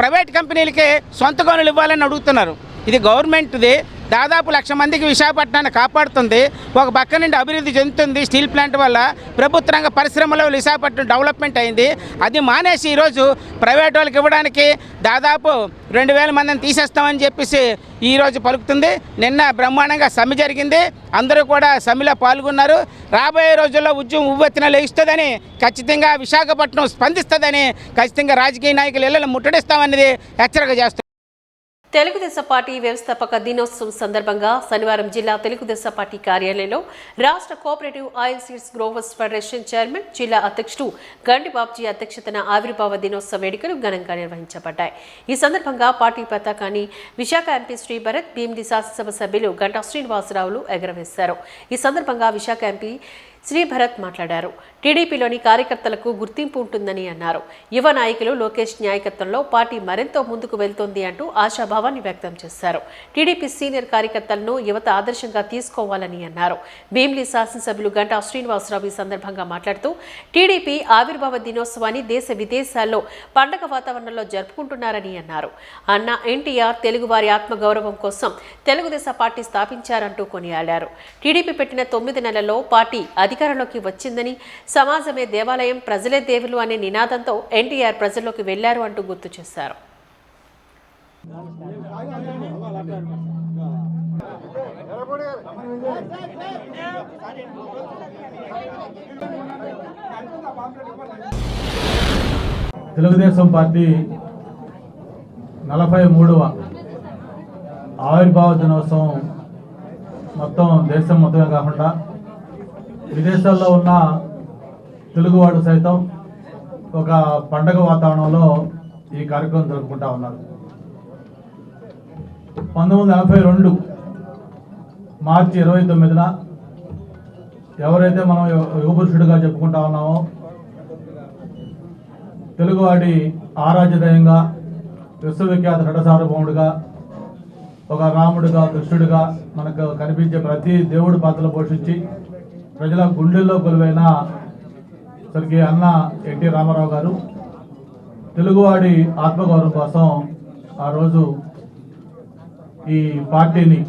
ప్రైవేట్ కంపెనీలకి సొంత గనులు ఇవ్వాలని అడుగుతున్నారు. ఇది గవర్నమెంట్ది. దాదాపు 1,00,000 మందికి విశాఖపట్నాన్ని కాపాడుతుంది. ఒక పక్క నుండి అభివృద్ధి చెందుతుంది. స్టీల్ ప్లాంట్ వల్ల ప్రభుత్వ రంగ పరిశ్రమలో విశాఖపట్నం డెవలప్మెంట్ అయింది. అది మానేసి ఈరోజు ప్రైవేట్ వాళ్ళకి ఇవ్వడానికి దాదాపు 2,000 మందిని తీసేస్తామని చెప్పేసి ఈరోజు పలుకుతుంది. నిన్న బ్రహ్మాండంగా సమ్మె జరిగింది, అందరూ కూడా సమ్మెలో పాల్గొన్నారు. రాబోయే రోజుల్లో ఉద్యమం ఉవ్వెత్తున లేస్తుందని, ఖచ్చితంగా విశాఖపట్నం స్పందిస్తుందని, ఖచ్చితంగా రాజకీయ నాయకులు ఇళ్లను ముట్టడిస్తామనేది హెచ్చరిక చేస్తుంది. తెలుగుదేశం పార్టీ వ్యవస్థాపక దినోత్సవం సందర్భంగా శనివారం జిల్లా తెలుగుదేశం పార్టీ కార్యాలయంలో రాష్ట్ర cooperative oil seeds growers federation chairman జిల్లా అధ్యక్షుడు గండి బాబ్జీ అధ్యక్షతన ఆవిర్భావ దినోత్సవ వేడుకలు ఘనంగా నిర్వహించబడ్డాయి. ఈ సందర్భంగా పార్టీ పతాకాన్ని విశాఖ ఎంపీ శ్రీ భరత్, భీమిలి శాసనసభ సభ్యులు గంటా శ్రీనివాసరావులు ఎగురవేశారు. ఈ సందర్భంగా విశాఖ ఎంపీ శ్రీ భరత్ మాట్లాడారు. టీడీపీలోని కార్యకర్తలకు గుర్తింపు ఉంటుందని అన్నారు. యువ నాయకులు లోకేష్ నాయకత్వంలో పార్టీ మరింత ముందుకు వెళ్తోంది అంటూ ఆశాభావాన్ని వ్యక్తం చేశారు. టీడీపీ సీనియర్ కార్యకర్తలను యువత ఆదర్శంగా తీసుకోవాలని అన్నారు. భీమిలి శాసనసభ్యులు గంటా శ్రీనివాసరావు ఈ సందర్భంగా మాట్లాడుతూ టీడీపీ ఆవిర్భావ దినోత్సవాన్ని దేశ విదేశాల్లో పండగ వాతావరణంలో జరుపుకుంటున్నారని అన్నారు. అన్న ఎన్టీఆర్ తెలుగువారి ఆత్మగౌరవం కోసం తెలుగుదేశం పార్టీ స్థాపించారంటూ కొనియాడారు. టీడీపీ పెట్టిన 9 నెలల్లో పార్టీ అధికారంలోకి వచ్చిందని, సమాజమే దేవాలయం, ప్రజలే దేవులు అనే నినాదంతో ఎన్టీఆర్ ప్రజల్లోకి వెళ్లారు అంటూ గుర్తు చేశారు. తెలుగుదేశం పార్టీ 43వ ఆవిర్భావ దినోత్సవం మొత్తం దేశం మొత్తమే కాకుండా విదేశాల్లో ఉన్న తెలుగువాడు సైతం ఒక పండగ వాతావరణంలో ఈ కార్యక్రమం జరుపుకుంటా ఉన్నారు. 1982 మార్చి 29న ఎవరైతే మనం యుగపురుషుడిగా చెప్పుకుంటా ఉన్నామో, తెలుగువాడి ఆరాధ్యదయంగా, విశ్వవిఖ్యాత నటసార్వభౌముడిగా, ఒక రాముడిగా, కృష్ణుడిగా మనకు కనిపించే ప్రతి దేవుడి పాత్రలు పోషించి ప్రజల గుండెల్లో కొలువైన స్వర్గీయ అన్న ఎన్టీ రామారావు గారు తెలుగువాడి ఆత్మగౌరవం కోసం ఆ రోజు ఈ పార్టీని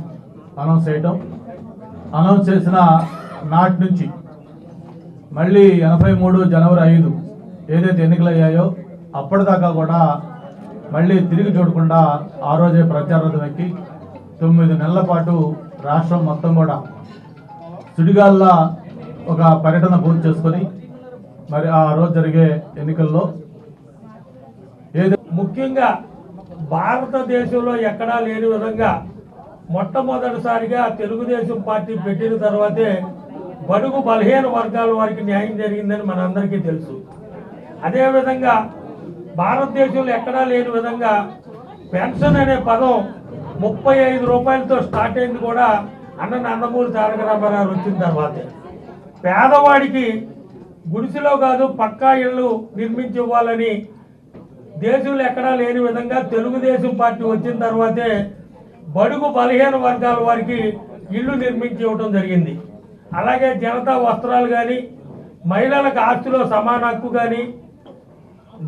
అనౌన్స్ చేసిన నాటి నుంచి మళ్ళీ 83 జనవరి 5 ఏదైతే ఎన్నికలయ్యాయో అప్పటిదాకా కూడా మళ్ళీ తిరిగి చూడకుండా ఆ రోజే ప్రచారం ఎక్కి 9 నెలల పాటు రాష్ట్రం మొత్తం కూడా సుడిగాల్లా ఒక పర్యటన పూర్తి చేసుకొని మరి ఆ రోజు జరిగే ఎన్నికల్లో ముఖ్యంగా భారతదేశంలో ఎక్కడా లేని విధంగా మొట్టమొదటిసారిగా తెలుగుదేశం పార్టీ పెట్టిన తర్వాతే బడుగు బలహీన వర్గాల వారికి న్యాయం జరిగిందని మనందరికీ తెలుసు. అదేవిధంగా భారతదేశంలో ఎక్కడా లేని విధంగా పెన్షన్ అనే పదం 35 రూపాయలతో స్టార్ట్ అయింది కూడా అన్న నందమూరి తారక రామారావు వచ్చిన తర్వాతే. పేదవాడికి గుడిసెలో కాదు పక్కా ఇళ్ళు నిర్మించి ఇవ్వాలని దేశంలో ఎక్కడా లేని విధంగా తెలుగుదేశం పార్టీ వచ్చిన తర్వాతే బడుగు బలహీన వర్గాల వారికి ఇళ్ళు నిర్మించి ఇవ్వడం జరిగింది. అలాగే జనతా వస్త్రాలు కానీ, మహిళలకు ఆస్తిలో సమాన హక్కు కానీ,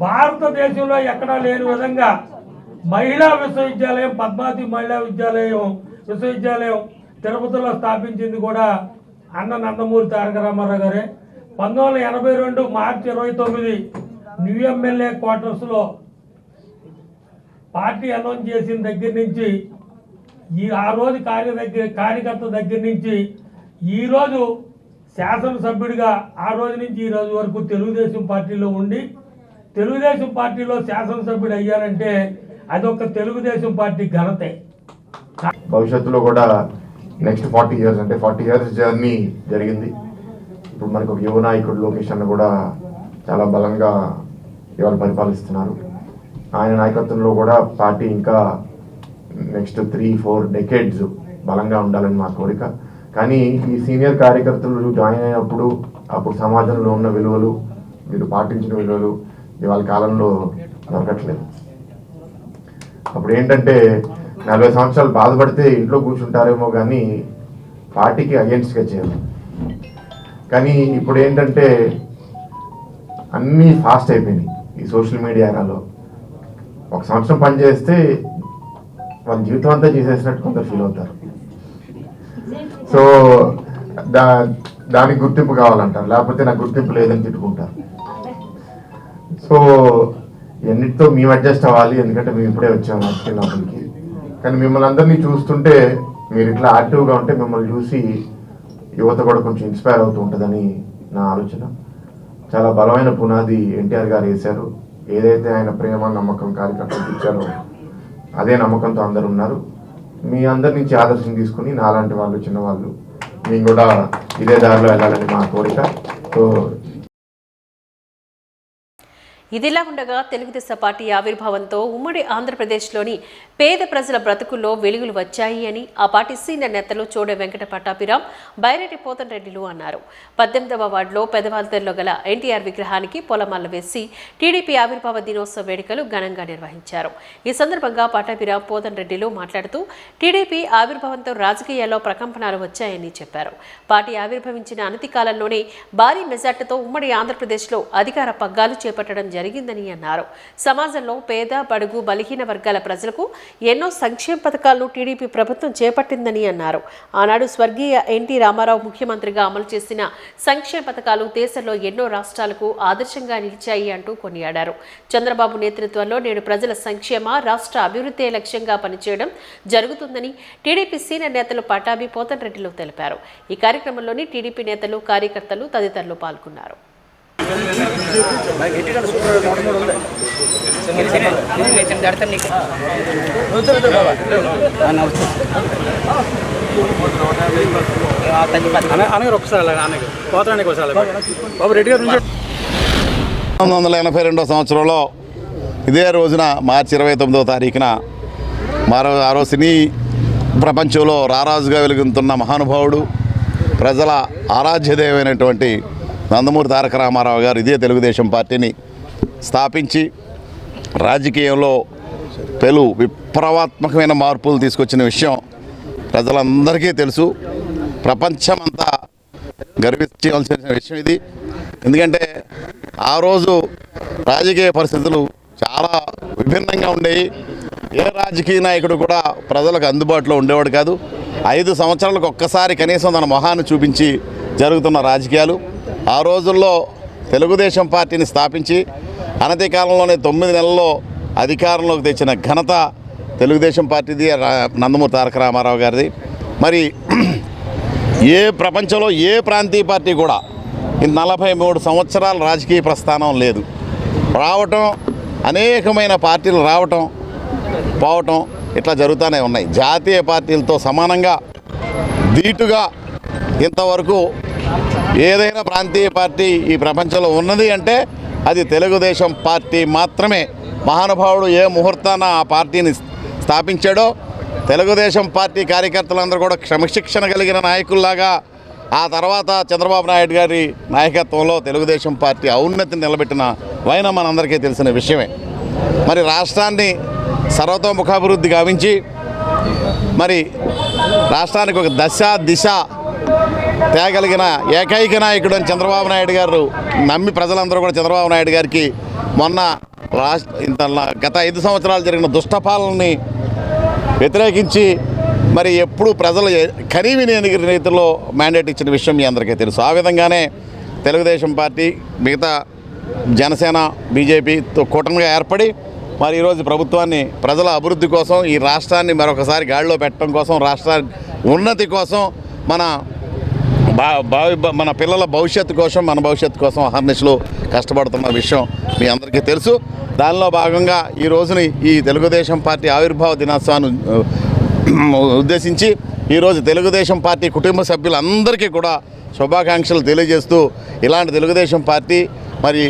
భారతదేశంలో ఎక్కడా లేని విధంగా మహిళా విశ్వవిద్యాలయం, పద్మావతి మహిళా విశ్వవిద్యాలయం తిరుపతిలో స్థాపించింది కూడా అన్న నందమూరి తారక రామారావు గారే. 1982 మార్చి 29 న్యూ ఎమ్మెల్యే క్వార్టర్స్లో పార్టీ అనౌన్స్ చేసిన దగ్గర నుంచి ఆ రోజు కార్యకర్త దగ్గర నుంచి ఈరోజు శాసనసభ్యుడిగా ఆ రోజు నుంచి ఈ రోజు వరకు తెలుగుదేశం పార్టీలో ఉండి తెలుగుదేశం పార్టీలో శాసనసభ్యుడు అయ్యారంటే అదొక తెలుగుదేశం పార్టీ ఘనతే. భవిష్యత్తులో కూడా నెక్స్ట్ 40 ఇయర్స్ అంటే 40 ఇయర్స్ జర్నీ జరిగింది. ఇప్పుడు మనకు ఒక యువ నాయకుడు లోకేష్ అన్న కూడా చాలా బలంగా ఇవాళ పరిపాలిస్తున్నారు. ఆయన నాయకత్వంలో కూడా పార్టీ ఇంకా నెక్స్ట్ 3-4 డెకేడ్స్ బలంగా ఉండాలని మా కోరిక. కానీ ఈ సీనియర్ కార్యకర్తలు జాయిన్ అయినప్పుడు అప్పుడు సమాజంలో ఉన్న విలువలు, మీరు పాటించిన విలువలు ఇవాళ కాలంలో దొరకట్లేదు. అప్పుడు ఏంటంటే 40 సంవత్సరాలు బాధపడితే ఇంట్లో కూర్చుంటారేమో కానీ పార్టీకి అగెన్స్ట్గా చేయాలి. కానీ ఇప్పుడు ఏంటంటే అన్నీ ఫాస్ట్ అయిపోయినాయి. ఈ సోషల్ మీడియా ఎరాలో 1 సంవత్సరం పనిచేస్తే వాళ్ళ జీవితం అంతా చేసేసినట్టు కొందరు ఫీల్ అవుతారు. సో దానికి గుర్తింపు కావాలంటారు, లేకపోతే నాకు గుర్తింపు లేదని తిట్టుకుంటారు. సో ఎన్నిటితో మేము అడ్జస్ట్ అవ్వాలి, ఎందుకంటే మేము ఇప్పుడే వచ్చాము రాజకీయాలకి. కానీ మిమ్మల్ని అందరినీ చూస్తుంటే మీరు ఇట్లా యాక్టివ్గా ఉంటే మిమ్మల్ని చూసి యువత కూడా కొంచెం ఇన్స్పైర్ అవుతూ ఉంటుందని నా ఆలోచన. చాలా బలమైన పునాది ఎన్టీఆర్ గారు వేశారు. ఏదైతే ఆయన ప్రేమ నమ్మకం కార్యకర్తలకు ఇచ్చారో అదే నమ్మకంతో అందరు ఉన్నారు. మీ అందరి నుంచి ఆదర్శం తీసుకుని నాలాంటి వాళ్ళు, చిన్నవాళ్ళు మేము కూడా ఇదే దారిలో వెళ్ళాలని మా కోరిక. సో ఇదిలా ఉండగా తెలుగుదేశం పార్టీ ఆవిర్భావంతో ఉమ్మడి ఆంధ్రప్రదేశ్లోని పేద ప్రజల బ్రతుకుల్లో వెలుగులు వచ్చాయి అని ఆ పార్టీ సీనియర్ నేతలు చోడే వెంకట పట్టాభిరామ్, బైరెడ్డి పోతన్ రెడ్డిలు అన్నారు. 18వ వార్డులో పెదవాల్తెరలో గల ఎన్టీఆర్ విగ్రహానికి పొలమాల వేసి టీడీపీ ఆవిర్భావ దినోత్సవ వేడుకలు ఘనంగా నిర్వహించారు. ఈ సందర్భంగా పట్టాభిరామ్, పోతన్ రెడ్డిలు మాట్లాడుతూ టీడీపీ ఆవిర్భావంతో రాజకీయాల్లో ప్రకంపనలు వచ్చాయని చెప్పారు. పార్టీ ఆవిర్భవించిన అనతి కాలంలోనే భారీ మెజార్టీతో ఉమ్మడి ఆంధ్రప్రదేశ్లో అధికార పగ్గాలు చేపట్టడం జరిగిందని అన్నారు. సమాజంలో పేద, బడుగు, బలహీన వర్గాల ప్రజలకు ఎన్నో సంక్షేమ పథకాలను టీడీపీ ప్రభుత్వం చేపట్టిందని అన్నారు. ఆనాడు స్వర్గీయ ఎన్టీ రామారావు ముఖ్యమంత్రిగా అమలు చేసిన సంక్షేమ పథకాలు దేశంలో ఎన్నో రాష్ట్రాలకు ఆదర్శంగా నిలిచాయి అంటూ కొనియాడారు. చంద్రబాబు నేతృత్వంలో నేడు ప్రజల సంక్షేమ, రాష్ట్ర అభివృద్ధి లక్ష్యంగా పనిచేయడం జరుగుతుందని టీడీపీ సీనియర్ నేతలు పట్టాభి, పోతన్ రెడ్డిలు తెలిపారు. ఈ కార్యక్రమంలోని టీడీపీ నేతలు, కార్యకర్తలు తదితరులు పాల్గొన్నారు. సంవత్సరంలో ఇదే రోజున మార్చి 29వ తారీఖున మరో సినీ ప్రపంచంలో రారాజుగా వెలుగుతున్న మహానుభావుడు, ప్రజల ఆరాధ్యదేవైనటువంటి నందమూరి తారక రామారావు గారు ఇదే తెలుగుదేశం పార్టీని స్థాపించి రాజకీయంలో విప్లవాత్మకమైన మార్పులు తీసుకొచ్చిన విషయం ప్రజలందరికీ తెలుసు. ప్రపంచమంతా గర్వించాల్సిన విషయం ఇది. ఎందుకంటే ఆ రోజు రాజకీయ పరిస్థితులు చాలా విభిన్నంగా ఉండేవి. ఏ రాజకీయ నాయకుడు కూడా ప్రజలకు అందుబాటులో ఉండేవాడు కాదు. 5 సంవత్సరాలకు ఒక్కసారి కనీసం తన మొహాన్ని చూపించి జరుగుతున్న రాజకీయాలు. ఆ రోజుల్లో తెలుగుదేశం పార్టీని స్థాపించి అనతి కాలంలోనే 9 నెలల్లో అధికారంలోకి తెచ్చిన ఘనత తెలుగుదేశం పార్టీది, నందమూరి తారక రామారావు గారిది. మరి ప్రపంచంలో ఏ ప్రాంతీయ పార్టీ కూడా 43 సంవత్సరాల రాజకీయ ప్రస్థానం లేదు. రావటం, అనేకమైన పార్టీలు రావటం, పోవటం ఇట్లా జరుగుతూనే ఉన్నాయి. జాతీయ పార్టీలతో సమానంగా ధీటుగా ఇంతవరకు ఏదైనా ప్రాంతీయ పార్టీ ఈ ప్రపంచంలో ఉన్నది అంటే అది తెలుగుదేశం పార్టీ మాత్రమే. మహానుభావుడు ఏ ముహూర్తాన ఆ పార్టీని స్థాపించాడో తెలుగుదేశం పార్టీ కార్యకర్తలందరూ కూడా క్రమశిక్షణ కలిగిన నాయకుల్లాగా ఆ తర్వాత చంద్రబాబు నాయుడు గారి నాయకత్వంలో తెలుగుదేశం పార్టీ ఔన్నతిని నిలబెట్టిన వైనం మనందరికీ తెలిసిన విషయమే. మరి రాష్ట్రాన్ని సర్వతోముఖాభివృద్ధి గావించి మరి రాష్ట్రానికి ఒక దిశ తేగలిగిన ఏకైక నాయకుడు అని చంద్రబాబు నాయుడు గారు నమ్మి ప్రజలందరూ కూడా చంద్రబాబు నాయుడు గారికి మొన్న గత 5 సంవత్సరాలు జరిగిన దుష్టపాలనని వ్యతిరేకించి మరి ఎప్పుడు ప్రజలు కనీవిని రీతిలో మ్యాండేట్ ఇచ్చిన విషయం మీ అందరికీ తెలుసు. ఆ విధంగానే తెలుగుదేశం పార్టీ మిగతా జనసేన, బీజేపీతో కూటమిగా ఏర్పడి మరి ఈరోజు ప్రభుత్వాన్ని ప్రజల అభివృద్ధి కోసం, ఈ రాష్ట్రాన్ని మరొకసారి గాడిలో పెట్టడం కోసం, రాష్ట్ర ఉన్నతి కోసం, మన పిల్లల భవిష్యత్తు కోసం, మన భవిష్యత్తు కోసం అహర్నిశలు కష్టపడుతున్న విషయం మీ అందరికీ తెలుసు. దానిలో భాగంగా ఈ రోజుని ఈ తెలుగుదేశం పార్టీ ఆవిర్భావ దినోత్సవాన్ని ఉద్దేశించి ఈరోజు తెలుగుదేశం పార్టీ కుటుంబ సభ్యులందరికీ కూడా శుభాకాంక్షలు తెలియజేస్తూ, ఇలాంటి తెలుగుదేశం పార్టీ మరి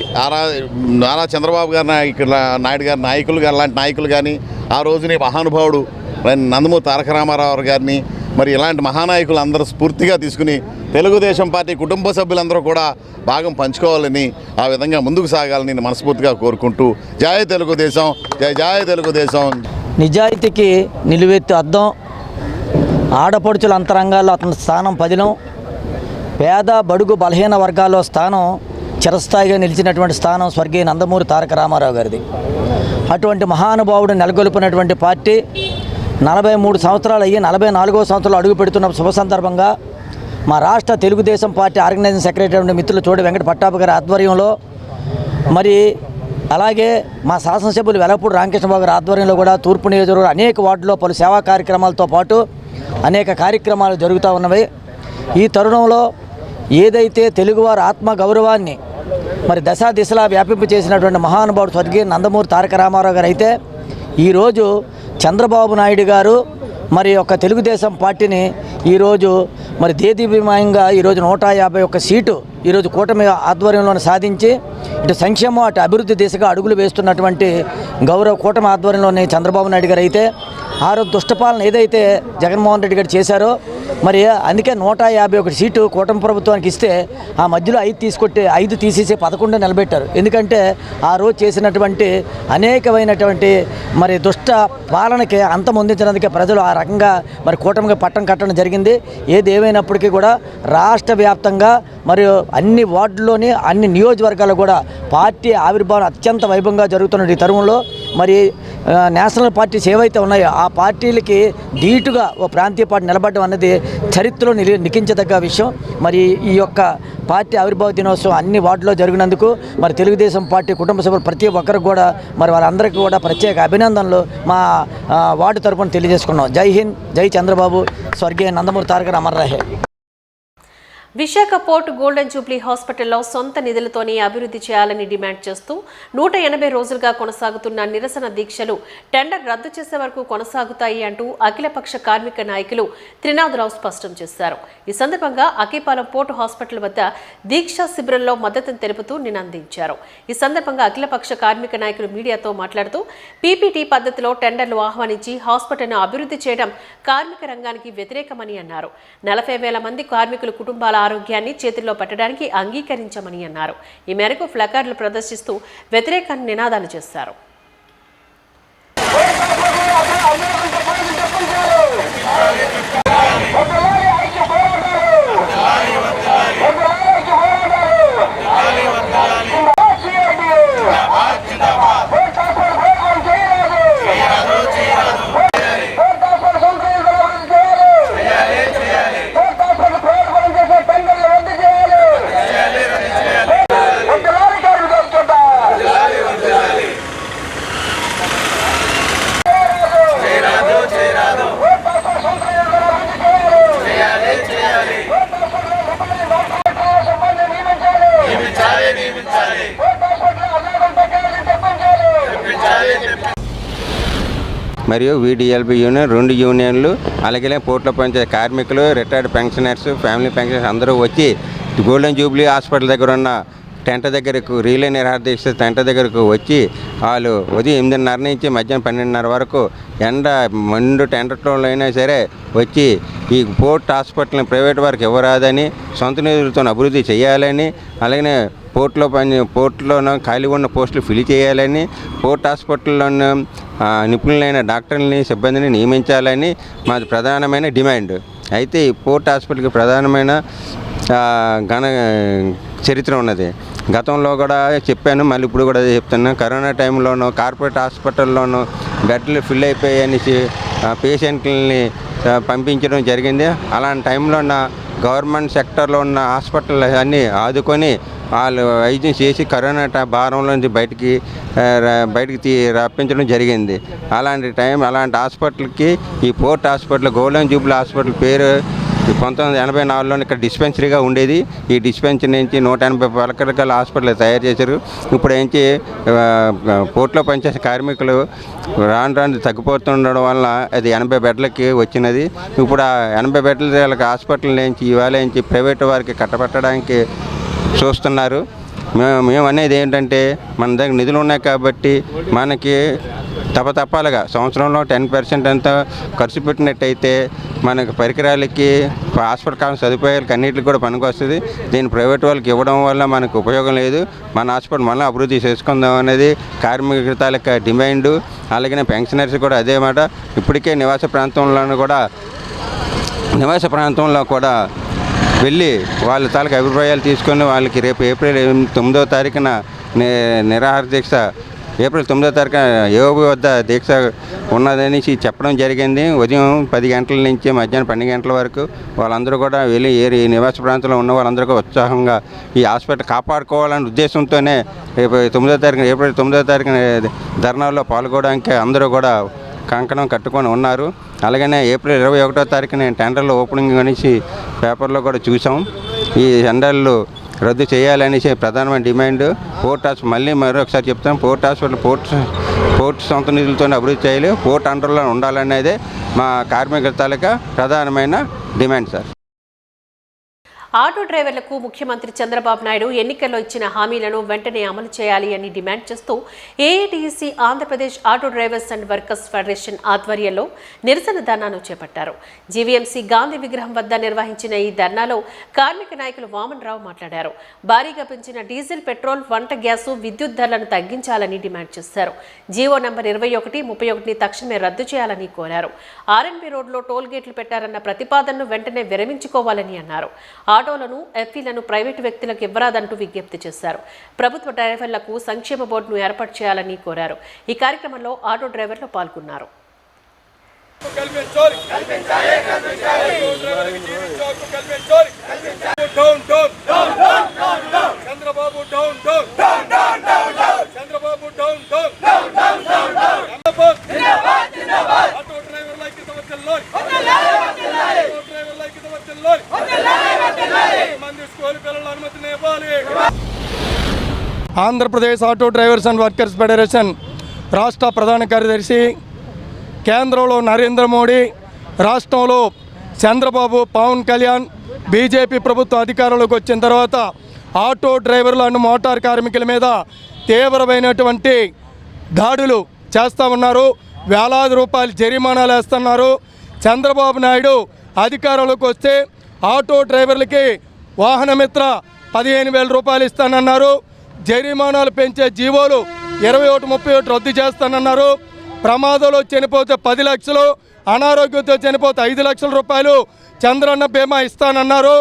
నారా చంద్రబాబు గారి నాయుడు గారి నాయకులు గారు లాంటి నాయకులు కానీ, ఆ రోజుని మహానుభావుడు నందమూరి తారక రామారావు గారిని మరి ఇలాంటి మహానాయకులు అందరూ స్ఫూర్తిగా తీసుకుని తెలుగుదేశం పార్టీ కుటుంబ సభ్యులందరూ కూడా భాగం పంచుకోవాలని, ఆ విధంగా ముందుకు సాగాలని మనస్ఫూర్తిగా కోరుకుంటూ జై తెలుగుదేశం, జై జై తెలుగుదేశం. నిజాయితీకి నిలువెత్తు అద్దం, ఆడపడుచుల అంతరంగాల్లో అతని స్థానం పదిలం, పేద బడుగు బలహీన వర్గాల్లో స్థానం చిరస్థాయిగా నిలిచినటువంటి స్థానం స్వర్గీయ నందమూరి తారక రామారావు గారిది. అటువంటి మహానుభావుడు నెలకొల్పినటువంటి పార్టీ 43 సంవత్సరాలు అయ్యి 44వ సంవత్సరంలో అడుగు పెడుతున్న శుభ సందర్భంగా మా రాష్ట్ర తెలుగుదేశం పార్టీ ఆర్గనైజింగ్ సెక్రటరీ మిత్రులు చోడి వెంకట పట్టాభి గారి ఆధ్వర్యంలో, మరి అలాగే మా శాసనసభ్యులు వెలపూడి రామకృష్ణబాబు గారి ఆధ్వర్యంలో కూడా తూర్పు నియోజకవర్గంలో అనేక వార్డుల్లో పలు సేవా కార్యక్రమాలతో పాటు అనేక కార్యక్రమాలు జరుగుతూ ఉన్నవి. ఈ తరుణంలో ఏదైతే తెలుగువారి ఆత్మ గౌరవాన్ని మరి దశా దిశలా వ్యాపింపు చేసినటువంటి మహానుభావుడు స్వర్గీయ నందమూరి తారక రామారావు గారు అయితే ఈరోజు చంద్రబాబు నాయుడు గారు మరి ఒక తెలుగుదేశం పార్టీని ఈరోజు మరి దేదీప్యమాయంగా ఈరోజు 151 సీటు ఈరోజు కూటమి ఆధ్వర్యంలో సాధించి ఇటు సంక్షేమం అటు అభివృద్ధి దిశగా అడుగులు వేస్తున్నటువంటి గౌరవ కూటమి ఆధ్వర్యంలోని చంద్రబాబు నాయుడు గారు అయితే ఆరో దుష్టపాలన ఏదైతే జగన్మోహన్ రెడ్డి గారు చేశారో మరి అందుకే 151 సీటు కూటమి ప్రభుత్వానికి ఇస్తే ఆ మధ్యలో 5 తీసేసి 11 నిలబెట్టారు. ఎందుకంటే ఆ రోజు చేసినటువంటి అనేకమైనటువంటి మరి దుష్ట పాలనకి అంతమొందించినందుకే ప్రజలు ఆ రకంగా మరి కూటమికి పట్టం కట్టడం జరిగింది. ఏది ఏమైనప్పటికీ కూడా రాష్ట్ర వ్యాప్తంగా మరియు అన్ని వార్డుల్లోని అన్ని నియోజకవర్గాల్లో కూడా పార్టీ ఆవిర్భావం అత్యంత వైభవంగా జరుగుతున్న ఈ తరుణంలో మరి నేషనల్ పార్టీస్ ఏవైతే ఉన్నాయో ఆ పార్టీలకి ధీటుగా ఓ ప్రాంతీయ పార్టీ నిలబడడం అన్నది చరిత్రలో లిఖించదగ్గ విషయం. మరి ఈ యొక్క పార్టీ ఆవిర్భావ దినోత్సవం అన్ని వార్డులో జరిగినందుకు మరి తెలుగుదేశం పార్టీ కుటుంబ సభ్యులు ప్రతి ఒక్కరికి కూడా మరి వాళ్ళందరికీ కూడా ప్రత్యేక అభినందనలు మా వార్డు తరపున తెలియజేసుకున్నాం. జై హింద్, జై చంద్రబాబు, స్వర్గీయ నందమూరి తారక అమర్ రహే. విశాఖ పోర్ట్ గోల్డెన్ జూబ్లీ హాస్పిటల్లో సొంత నిధులతోనే అభివృద్ధి చేయాలని డిమాండ్ చేస్తూ 180 రోజులుగా కొనసాగుతున్న నిరసన దీక్షలు టెండర్ రద్దు చేసే వరకు కొనసాగుతాయి అంటూ అఖిలపక్ష కార్మిక నాయకులు త్రినాథరావు స్పష్టం చేశారు. ఈ సందర్భంగా అకిపాలెం పోర్టు హాస్పిటల్ వద్ద దీక్షా శిబిరంలో మద్దతును తెలుపుతూ నినందించారు. ఈ సందర్భంగా అఖిలపక్ష కార్మిక నాయకులు మీడియాతో మాట్లాడుతూ పీపీటీ పద్ధతిలో టెండర్లు ఆహ్వానించి హాస్పిటల్ను అభివృద్ధి చేయడం కార్మిక రంగానికి వ్యతిరేకమని అన్నారు. 40,000 మంది కార్మికుల కుటుంబాల ఆరోగ్యాన్ని చేతుల్లో పెట్టడానికి అంగీకరించమని అన్నారు. ఈ మేరకు ప్లకార్డులు ప్రదర్శిస్తూ వ్యతిరేక నినాదాలు చేశారు. మరియు వీడిఎల్బి యూనియన్ 2 యూనియన్లు అలాగే పోర్ట్లో పనిచేసే కార్మికులు, రిటైర్డ్ పెన్షనర్స్, ఫ్యామిలీ పెన్షనర్స్ అందరూ వచ్చి గోల్డెన్ జూబ్లీ హాస్పిటల్ దగ్గర ఉన్న టెంట్ దగ్గరకు రీలే నిరాదీక్ష టెంట్ దగ్గరకు వచ్చి వాళ్ళు ఉదయం 8:30 నుంచి మధ్యాహ్నం 12:30 వరకు మండు టెంటలో అయినా సరే వచ్చి ఈ పోర్ట్ హాస్పిటల్ని ప్రైవేట్ వారికి ఇవ్వరాదని, సొంత నిధులతో అభివృద్ధి చేయాలని, అలాగే పోర్టులోనూ ఖాళీ ఉన్న పోస్టులు ఫిల్ చేయాలని, పోర్ట్ హాస్పిటల్లోనూ నిపుణులైన డాక్టర్లని, సిబ్బందిని నియమించాలని మాది ప్రధానమైన డిమాండ్. అయితే ఈ పోర్ట్ హాస్పిటల్కి ప్రధానమైన ఘన చరిత్ర ఉన్నది. గతంలో కూడా చెప్పాను, మళ్ళీ ఇప్పుడు కూడా చెప్తున్నాను. కరోనా టైంలోనూ కార్పొరేట్ హాస్పిటల్లోనూ బెడ్లు ఫిల్ అయిపోయాయని పేషెంట్లని పంపించడం జరిగింది. అలాంటి టైంలో గవర్నమెంట్ సెక్టర్లో ఉన్న హాస్పిటల్ అన్నీ ఆదుకొని వాళ్ళు వైద్యం చేసి కరోనా భారంలోంచి బయటికి రప్పించడం జరిగింది. అలాంటి హాస్పిటల్కి ఈ port hospital golden Jubilee hospital పేరు 1984లో ఇక్కడ డిస్పెన్సరీగా ఉండేది. ఈ డిస్పెన్సరీ నుంచి 180 పలకల హాస్పిటల్ తయారు చేశారు. ఇప్పుడు ఏంచి పోర్ట్లో పనిచేసే కార్మికులు రాను తగ్గిపోతుండడం వల్ల అది 80 బెడ్లకి వచ్చినది. ఇప్పుడు ఆ 80 బెడ్ల హాస్పిటల్ నుంచి ఇవాళ నుంచి ప్రైవేట్ వారికి కట్టబెట్టడానికి చూస్తున్నారు. మేము అనేది ఏంటంటే మన దగ్గర నిధులు ఉన్నాయి కాబట్టి మనకి తప్పలుగా సంవత్సరంలో 10% అంతా ఖర్చు పెట్టినట్టయితే మనకు పరికరాలకి, హాస్పిటల్ కావాల్సిన సదుపాయాలకి అన్నింటికి కూడా పనికి వస్తుంది. దీన్ని ప్రైవేట్ వాళ్ళకి ఇవ్వడం వల్ల మనకు ఉపయోగం లేదు. మన హాస్పిటల్ మళ్ళీ అభివృద్ధి చేసుకుందాం అనేది కార్మిక తాలూకా డిమాండు. అలాగే పెన్షనర్స్ కూడా అదే మాట. ఇప్పటికే నివాస ప్రాంతంలో కూడా వెళ్ళి వాళ్ళ తాలూకా అభిప్రాయాలు తీసుకొని వాళ్ళకి రేపు ఏప్రిల్ 9వ తారీఖున నిరాహార దీక్ష ఏప్రిల్ 9వ తారీఖున ఏఓబి వద్ద దీక్ష ఉన్నదని చెప్పడం జరిగింది. ఉదయం 10 గంటల నుంచి మధ్యాహ్నం 12 గంటల వరకు వాళ్ళందరూ కూడా వెళ్ళి ఈ నివాస ప్రాంతంలో ఉన్న వాళ్ళందరూ ఉత్సాహంగా ఈ హాస్పిటల్ కాపాడుకోవాలనే ఉద్దేశంతోనే ఏప్రిల్ 9వ తారీఖున ధర్నాల్లో పాల్గొనడానికి అందరూ కూడా కంకణం కట్టుకొని ఉన్నారు. అలాగనే ఏప్రిల్ 21వ తారీఖున టెండర్లు ఓపెనింగ్ అనేసి పేపర్లో కూడా చూసాం. ఈ టెండర్లు రద్దు చేయాలనేసి ప్రధానమైన డిమాండ్. పోర్ట్ హాస్పిటల్ మళ్ళీ మరొకసారి చెప్తాం, పోర్ట్ హాస్పిటల్ పోర్టు సొంత నిధులతో అభివృద్ధి చేయాలి, పోర్ట్ అండర్లో ఉండాలనేదే మా కార్మికుల తాలూకా ప్రధానమైన డిమాండ్ సార్. ఆటో డ్రైవర్లకు ముఖ్యమంత్రి చంద్రబాబు నాయుడు ఎన్నికల్లో ఇచ్చిన హామీలను వెంటనే అమలు చేయాలి అని డిమాండ్ చేస్తూ AITUC Andhra Pradesh auto drivers and workers federation ఆధ్వర్యంలో నిరసన ధర్నాను చేపట్టారు. జీవీఎంసీ గాంధీ విగ్రహం వద్ద నిర్వహించిన ఈ ధర్నాలో కార్మిక నాయకులు వామన్ రావు మాట్లాడారు. భారీగా పెంచిన డీజిల్, పెట్రోల్, వంట గ్యాసు, విద్యుత్ ధరలను తగ్గించాలని డిమాండ్ చేశారు. జీవో నంబర్ 21, 31 తక్షణమే రద్దు చేయాలని కోరారు. ఆర్ఎన్బి రోడ్లో టోల్ గేట్లు పెట్టారన్న ప్రతిపాదనను వెంటనే విరమించుకోవాలని అన్నారు. ఆటోలను, ఎఫ్ఈలను ప్రైవేటు వ్యక్తులకు ఇవ్వరాదంటూ విజ్ఞప్తి చేశారు. ప్రభుత్వ డ్రైవర్లకు సంక్షేమ బోర్డును ఏర్పాటు చేయాలని కోరారు. ఈ కార్యక్రమంలో ఆటో డ్రైవర్లు పాల్గొన్నారు. Andhra Pradesh auto drivers and workers federation రాష్ట్ర ప్రధాన కార్యదర్శి, కేంద్రంలో నరేంద్ర మోడీ, రాష్ట్రంలో చంద్రబాబు, పవన్ కళ్యాణ్ బీజేపీ ప్రభుత్వం అధికారంలోకి వచ్చిన తర్వాత ఆటో డ్రైవర్లు అండ్ మోటార్ కార్మికుల మీద తీవ్రమైనటువంటి దాడులు చేస్తూ ఉన్నారు. వేలాది రూపాయలు జరిమానాలు వేస్తున్నారు. చంద్రబాబు నాయుడు అధికారంలోకి వస్తే ఆటో డ్రైవర్లకి వాహనమిత్ర 15,000 రూపాయలు ఇస్తానన్నారు. జరిమానాలు పెంచే జీవోలు 21, 31 రద్దు చేస్తానన్నారు. ప్రమాదంలో చనిపోతే 10 లక్షలు, అనారోగ్యంతో చనిపోతే 5 లక్షల రూపాయలు చంద్రన్న బీమా ఇస్తానన్నారు.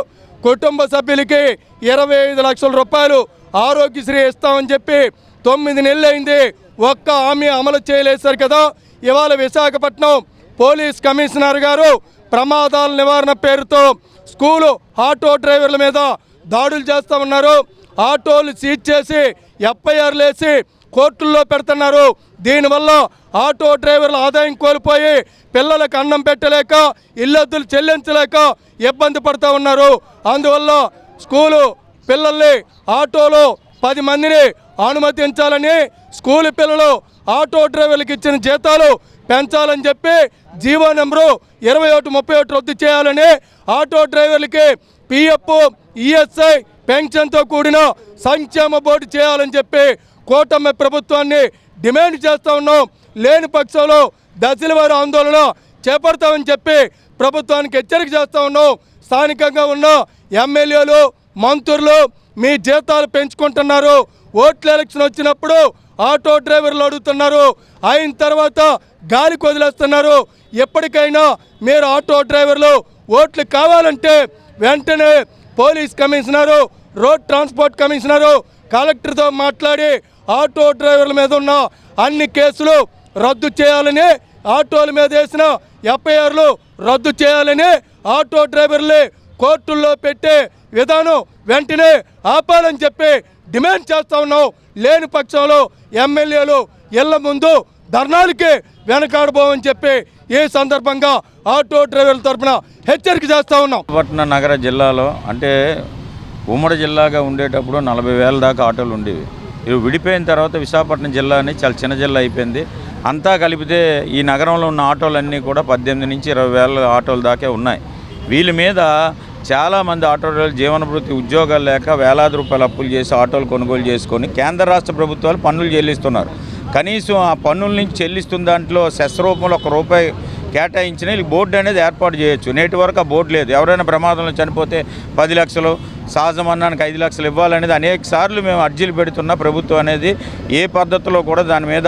కుటుంబ సభ్యులకి 25 లక్షల రూపాయలు ఆరోగ్యశ్రీ ఇస్తామని చెప్పి 9 నెలలు అయింది. ఒక్క హామీ అమలు చేయలేశారు కదా. ఇవాళ విశాఖపట్నం పోలీస్ కమిషనర్ గారు ప్రమాదాల నివారణ పేరుతో స్కూలు ఆటో డ్రైవర్ల మీద దాడులు చేస్తూ ఉన్నారు. ఆటోలు సీజ్ చేసి ఎఫ్ఐఆర్లు వేసి కోర్టుల్లో పెడుతున్నారు. దీనివల్ల ఆటో డ్రైవర్ల ఆదాయం కోల్పోయి పిల్లలకు అన్నం పెట్టలేక, ఇల్లద్దులు చెల్లించలేక ఇబ్బంది పడుతూ ఉన్నారు. అందువల్ల స్కూలు పిల్లల్ని ఆటోలో 10 మందిని అనుమతించాలని, స్కూలు పిల్లలు ఆటో డ్రైవర్లకు ఇచ్చిన జీతాలు పెంచాలని చెప్పి జీవో నెంబరు 21, 31 రద్దు చేయాలని, ఆటో డ్రైవర్లకి పిఎఫ్, ఈఎస్ఐ పెన్షన్తో కూడిన సంక్షేమ బోర్డు చేయాలని చెప్పి కూటమి ప్రభుత్వాన్ని డిమాండ్ చేస్తూ ఉన్నాం. లేని పక్షంలో దశలవారీ ఆందోళన చేపడతామని చెప్పి ప్రభుత్వానికి హెచ్చరిక చేస్తూ ఉన్నాం. స్థానికంగా ఉన్న ఎమ్మెల్యేలు, మంత్రులు మీ జీతాలు పెంచుకుంటున్నారు. ఓట్ల ఎలక్షన్ వచ్చినప్పుడు ఆటో డ్రైవర్లు అడుగుతున్నారు, అయిన తర్వాత గాలికి వదిలేస్తున్నారు. ఎప్పటికైనా మీరు ఆటో డ్రైవర్లు ఓట్లు కావాలంటే వెంటనే police commissioner, road transport commissioner, కలెక్టర్తో మాట్లాడి ఆటో డ్రైవర్ల మీద ఉన్న అన్ని కేసులు రద్దు చేయాలని, ఆటోల మీద వేసిన ఎఫ్ఐఆర్లు రద్దు చేయాలని, ఆటో డ్రైవర్లు కోర్టుల్లో పెట్టే విధానం వెంటనే ఆపాలని చెప్పి డిమాండ్ చేస్తూ ఉన్నాం. లేని పక్షంలో ఎమ్మెల్యేలు ఇళ్ల ముందు ధర్నాలకి వెనకాడబోమని చెప్పి ఈ సందర్భంగా ఆటో డ్రైవర్ల తరఫున హెచ్చరిక చేస్తూ ఉన్నాం. విశాఖపట్నం నగర జిల్లాలో అంటే ఉమ్మడి జిల్లాగా ఉండేటప్పుడు 40,000 దాకా ఆటోలు ఉండేవి. ఇవి విడిపోయిన తర్వాత విశాఖపట్నం జిల్లా అని చాలా చిన్న జిల్లా అయిపోయింది. అంతా కలిపితే ఈ నగరంలో ఉన్న ఆటోలన్నీ కూడా 18 నుంచి 20,000 ఆటోల దాకా ఉన్నాయి. వీళ్ళ మీద చాలామంది ఆటో డ్రైవర్లు జీవనభృతి ఉద్యోగాలు లేక వేలాది రూపాయలు అప్పులు చేసి ఆటోలు కొనుగోలు చేసుకొని కేంద్ర రాష్ట్ర ప్రభుత్వాలు పన్నులు చెల్లిస్తున్నారు. కనీసం ఆ పన్నుల నుంచి చెల్లిస్తున్న దాంట్లో సెస్ రూపంలో ₹1 కేటాయించిన వీళ్ళకి బోర్డు అనేది ఏర్పాటు చేయొచ్చు. నేటి వరకు ఆ బోర్డు లేదు. ఎవరైనా ప్రమాదంలో చనిపోతే 10 లక్షలు, సహజమరణానికి 5 లక్షలు ఇవ్వాలనేది అనేక సార్లు మేము అర్జీలు పెడుతున్నా ప్రభుత్వం అనేది ఏ పద్ధతిలో కూడా దాని మీద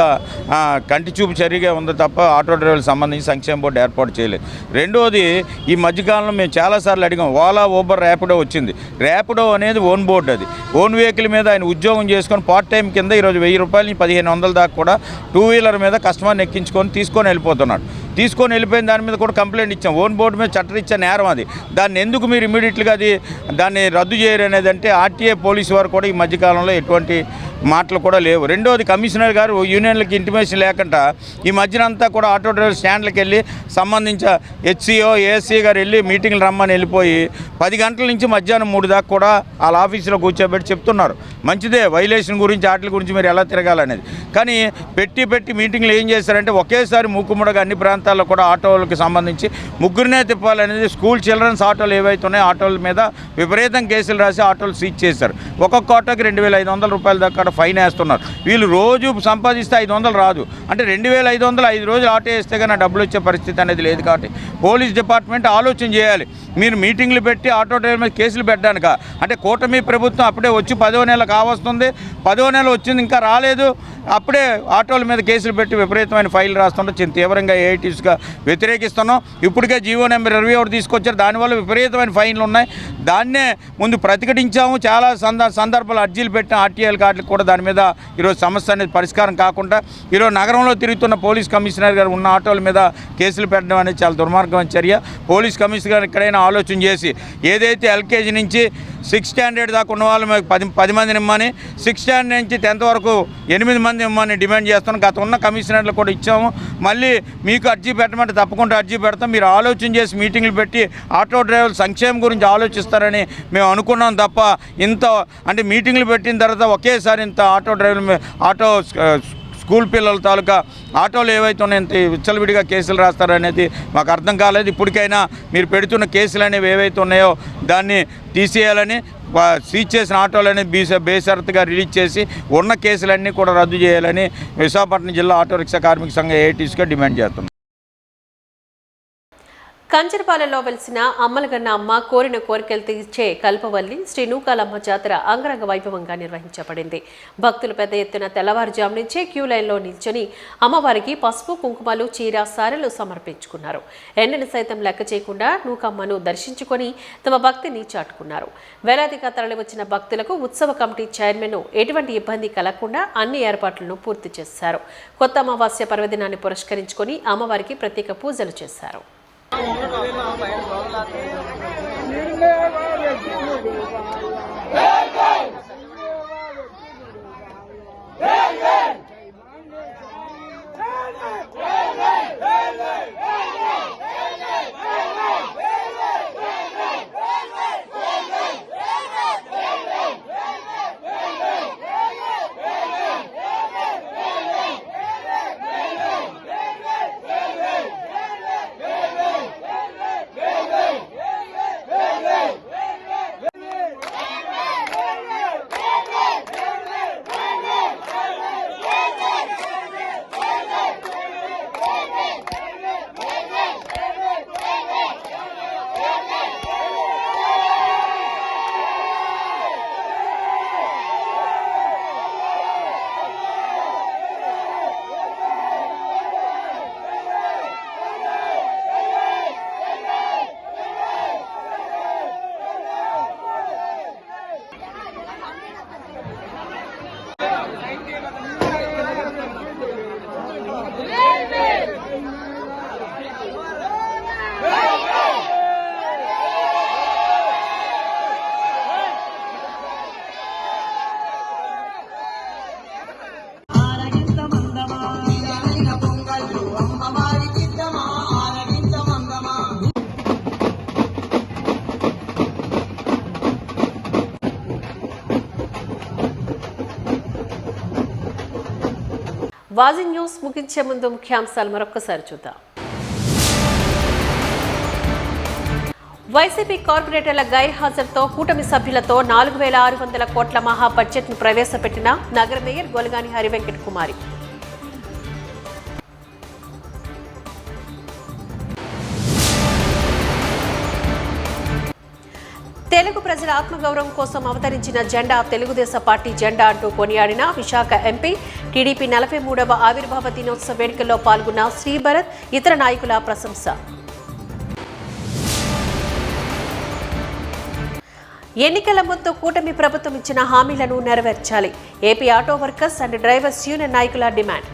కంటి చూపు చర్యగా ఉంది తప్ప ఆటో డ్రైవర్లకు సంబంధించి సంక్షేమ బోర్డు ఏర్పాటు చేయలేదు. రెండోది, ఈ మధ్యకాలంలో మేము చాలాసార్లు అడిగాం. ఓలా, ఊబర్, ర్యాపిడో వచ్చింది. ర్యాపిడో అనేది ఓన్ బోర్డు, అది ఓన్ వెహికల్ మీద ఆయన ఉద్యోగం చేసుకొని పార్ట్ టైం కింద ఈరోజు ₹1,000 నుంచి 1,500 దాకా కూడా 2 వీలర్ మీద కస్టమర్ని ఎక్కించుకొని తీసుకొని వెళ్ళిపోతున్నాడు. తీసుకొని వెళ్ళిపోయిన దాని మీద కూడా కంప్లైంట్ ఇచ్చాం. ఓన్ బోర్డు మీద చట్టరీత్యా నేరం అది. దాన్ని ఎందుకు మీరు ఇమీడియట్గా దాన్ని రద్దు చేయరు అనేది అంటే ఆర్టీఏ పోలీసు వారు కూడా ఈ మధ్యకాలంలో ఎటువంటి మాటలు కూడా లేవు. రెండోది కమిషనర్ గారు యూనియన్లకి ఇంటిమేషన్ లేకుండా ఈ మధ్యన అంతా కూడా ఆటో డ్రైవర్ స్టాండ్లకు వెళ్ళి సంబంధించిన హెచ్సిఓ ఏఎస్సీ గారు వెళ్ళి మీటింగ్లు రమ్మని వెళ్ళిపోయి 10 గంటల నుంచి మధ్యాహ్నం 3 దాకా కూడా వాళ్ళ ఆఫీసులో కూర్చోబెట్టి చెప్తున్నారు. మంచిదే, వైలేషన్ గురించి వాటి గురించి మీరు ఎలా తిరగాలనేది. కానీ పెట్టి మీటింగ్లు ఏం చేశారంటే ఒకేసారి మూకుమ్మడిగా అన్ని ప్రాంతాల్లో కూడా ఆటోలకు సంబంధించి ముగ్గురినే తిప్పాలనేది స్కూల్ చిల్డ్రన్స్ ఆటోలు ఏవైతే ఉన్నాయో ఆటోల మీద విపరీతం కేసులు రాసి ఆటోలు సీజ్ చేశారు. ఒక్కొక్క ఆటోకి 2,500 రూపాయల దాకా ఫైన్ వేస్తున్నారు. వీళ్ళు రోజు సంపాదిస్తే 500 రాదు, అంటే 2,500 5 రోజులు ఆటో వేస్తే కానీ డబ్బులు వచ్చే పరిస్థితి అనేది లేదు. కాబట్టి పోలీస్ డిపార్ట్మెంట్ ఆలోచన చేయాలి. మీరు మీటింగ్లు పెట్టి ఆటో డ్రైవర్ మీద కేసులు పెట్టడానిక? అంటే కూటమి ప్రభుత్వం అప్పుడే వచ్చి 10వ నెల కావస్తుంది, 10వ నెల వచ్చింది ఇంకా రాలేదు, అప్పుడే ఆటోల మీద కేసులు పెట్టి విపరీతమైన ఫైల్ రాస్తుంటే తీవ్రంగా ఏఐటీస్గా వ్యతిరేకిస్తున్నాం. ఇప్పటికే జీవో నెంబర్ 21 తీసుకొచ్చారు, దానివల్ల విపరీతమైన ఫైన్లు ఉన్నాయి. దాన్నే ముందు ప్రతిఘటించాము, చాలా సందర్భాలు అర్జీలు పెట్టిన ఆర్టీఐల కార్డులకు కూడా దాని మీద ఈరోజు సమస్య అనేది పరిష్కారం కాకుండా ఈరోజు నగరంలో తిరుగుతున్న పోలీస్ కమిషనర్ గారు ఉన్న ఆటోల మీద కేసులు పెట్టడం అనేది చాలా దుర్మార్గమైన చర్య. పోలీస్ కమిషనర్ గారు ఎక్కడైనా ఆలోచన చేసి ఏదైతే ఎల్కేజీ నుంచి 6th స్టాండర్డ్ దాకా ఉన్న వాళ్ళు 10 మందిని ఇమ్మని, 6th స్టాండర్డ్ నుంచి 10th వరకు 8 మంది ఇమ్మని డిమాండ్ చేస్తున్నాం. గత ఉన్న కమిషనర్లు కూడా ఇచ్చాము. మళ్ళీ మీకు అర్జీ పెట్టమంటే తప్పకుండా అర్జీ పెడతాం. మీరు ఆలోచన చేసి మీటింగ్లు పెట్టి ఆటో డ్రైవర్ల సంక్షేమం గురించి ఆలోచిస్తారని మేము అనుకున్నాం తప్ప ఇంత అంటే మీటింగ్లు పెట్టిన తర్వాత ఒకేసారి ఇంత ఆటో డ్రైవర్లు ఆటో స్కూల్ పిల్లల తాలూకా ఆటోలు ఏవైతే ఉన్నాయో ఇంత విచ్చలవిడిగా కేసులు రాస్తారనేది మాకు అర్థం కాలేదు. ఇప్పటికైనా మీరు పెడుతున్న కేసులు అనేవి ఏవైతే ఉన్నాయో దాన్ని తీసేయాలని, సీజ్ చేసిన ఆటోలని బేషరతుగా రిలీజ్ చేసి ఉన్న కేసులన్నీ కూడా రద్దు చేయాలని విశాఖపట్నం జిల్లా ఆటో రిక్షా కార్మిక సంఘం ఏఐటీస్గా డిమాండ్ చేస్తున్నాం. కంచరపాలెంలో వెలిసిన అమ్మలగన్న అమ్మ కోరిన కోరికలు తీర్చే కల్పవల్లి శ్రీ నూకాలమ్మ జాతర అంగరంగ వైభవంగా నిర్వహించబడింది. భక్తులు పెద్ద ఎత్తున తెల్లవారుజాము నుంచే క్యూ లైన్లో నిల్చొని అమ్మవారికి పసుపు కుంకుమలు చీర సారెలు సమర్పించుకున్నారు. ఎండను సైతం లెక్క చేయకుండా నూకమ్మను దర్శించుకొని తమ భక్తిని చాటుకున్నారు. వేలాదిగా తరలివచ్చిన భక్తులకు ఉత్సవ కమిటీ చైర్మన్ ఎటువంటి ఇబ్బంది కలగకుండా అన్ని ఏర్పాట్లను పూర్తి చేశారు. కొత్త అమావాస్య పర్వదినాన్ని పురస్కరించుకొని అమ్మవారికి ప్రత్యేక పూజలు చేశారు. వాజీ న్యూస్ ముగించే ముందు ముఖ్యాంశాలు మరొకసారి చూద్దాం. వైసీపీ కార్పొరేటర్ల గైర్హాజరుతో కూటమి సభ్యులతో 4,600 కోట్ల మహా బడ్జెట్ను ప్రవేశపెట్టిన నగర మేయర్ గొలగాని హరివెంకట కుమారి. తెలుగు ప్రజల ఆత్మగౌరవం కోసం అవతరించిన జెండా తెలుగుదేశం పార్టీ జెండా అంటూ కొనియాడిన విశాఖ ఎంపీ. టీడీపీ 43వ ఆవిర్భావ దినోత్సవ వేడుకల్లో పాల్గొన్న శ్రీభరత్, ఇతర నాయకుల ప్రశంస. ఎన్నికల ముందు కూటమి ప్రభుత్వం ఇచ్చిన హామీలను నెరవేర్చాలి. AP auto workers and drivers union నాయకుల డిమాండ్.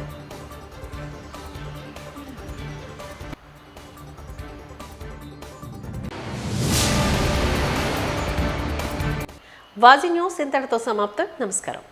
వాజీ న్యూస్ ఇంతటితో సమాప్తం. నమస్కారం.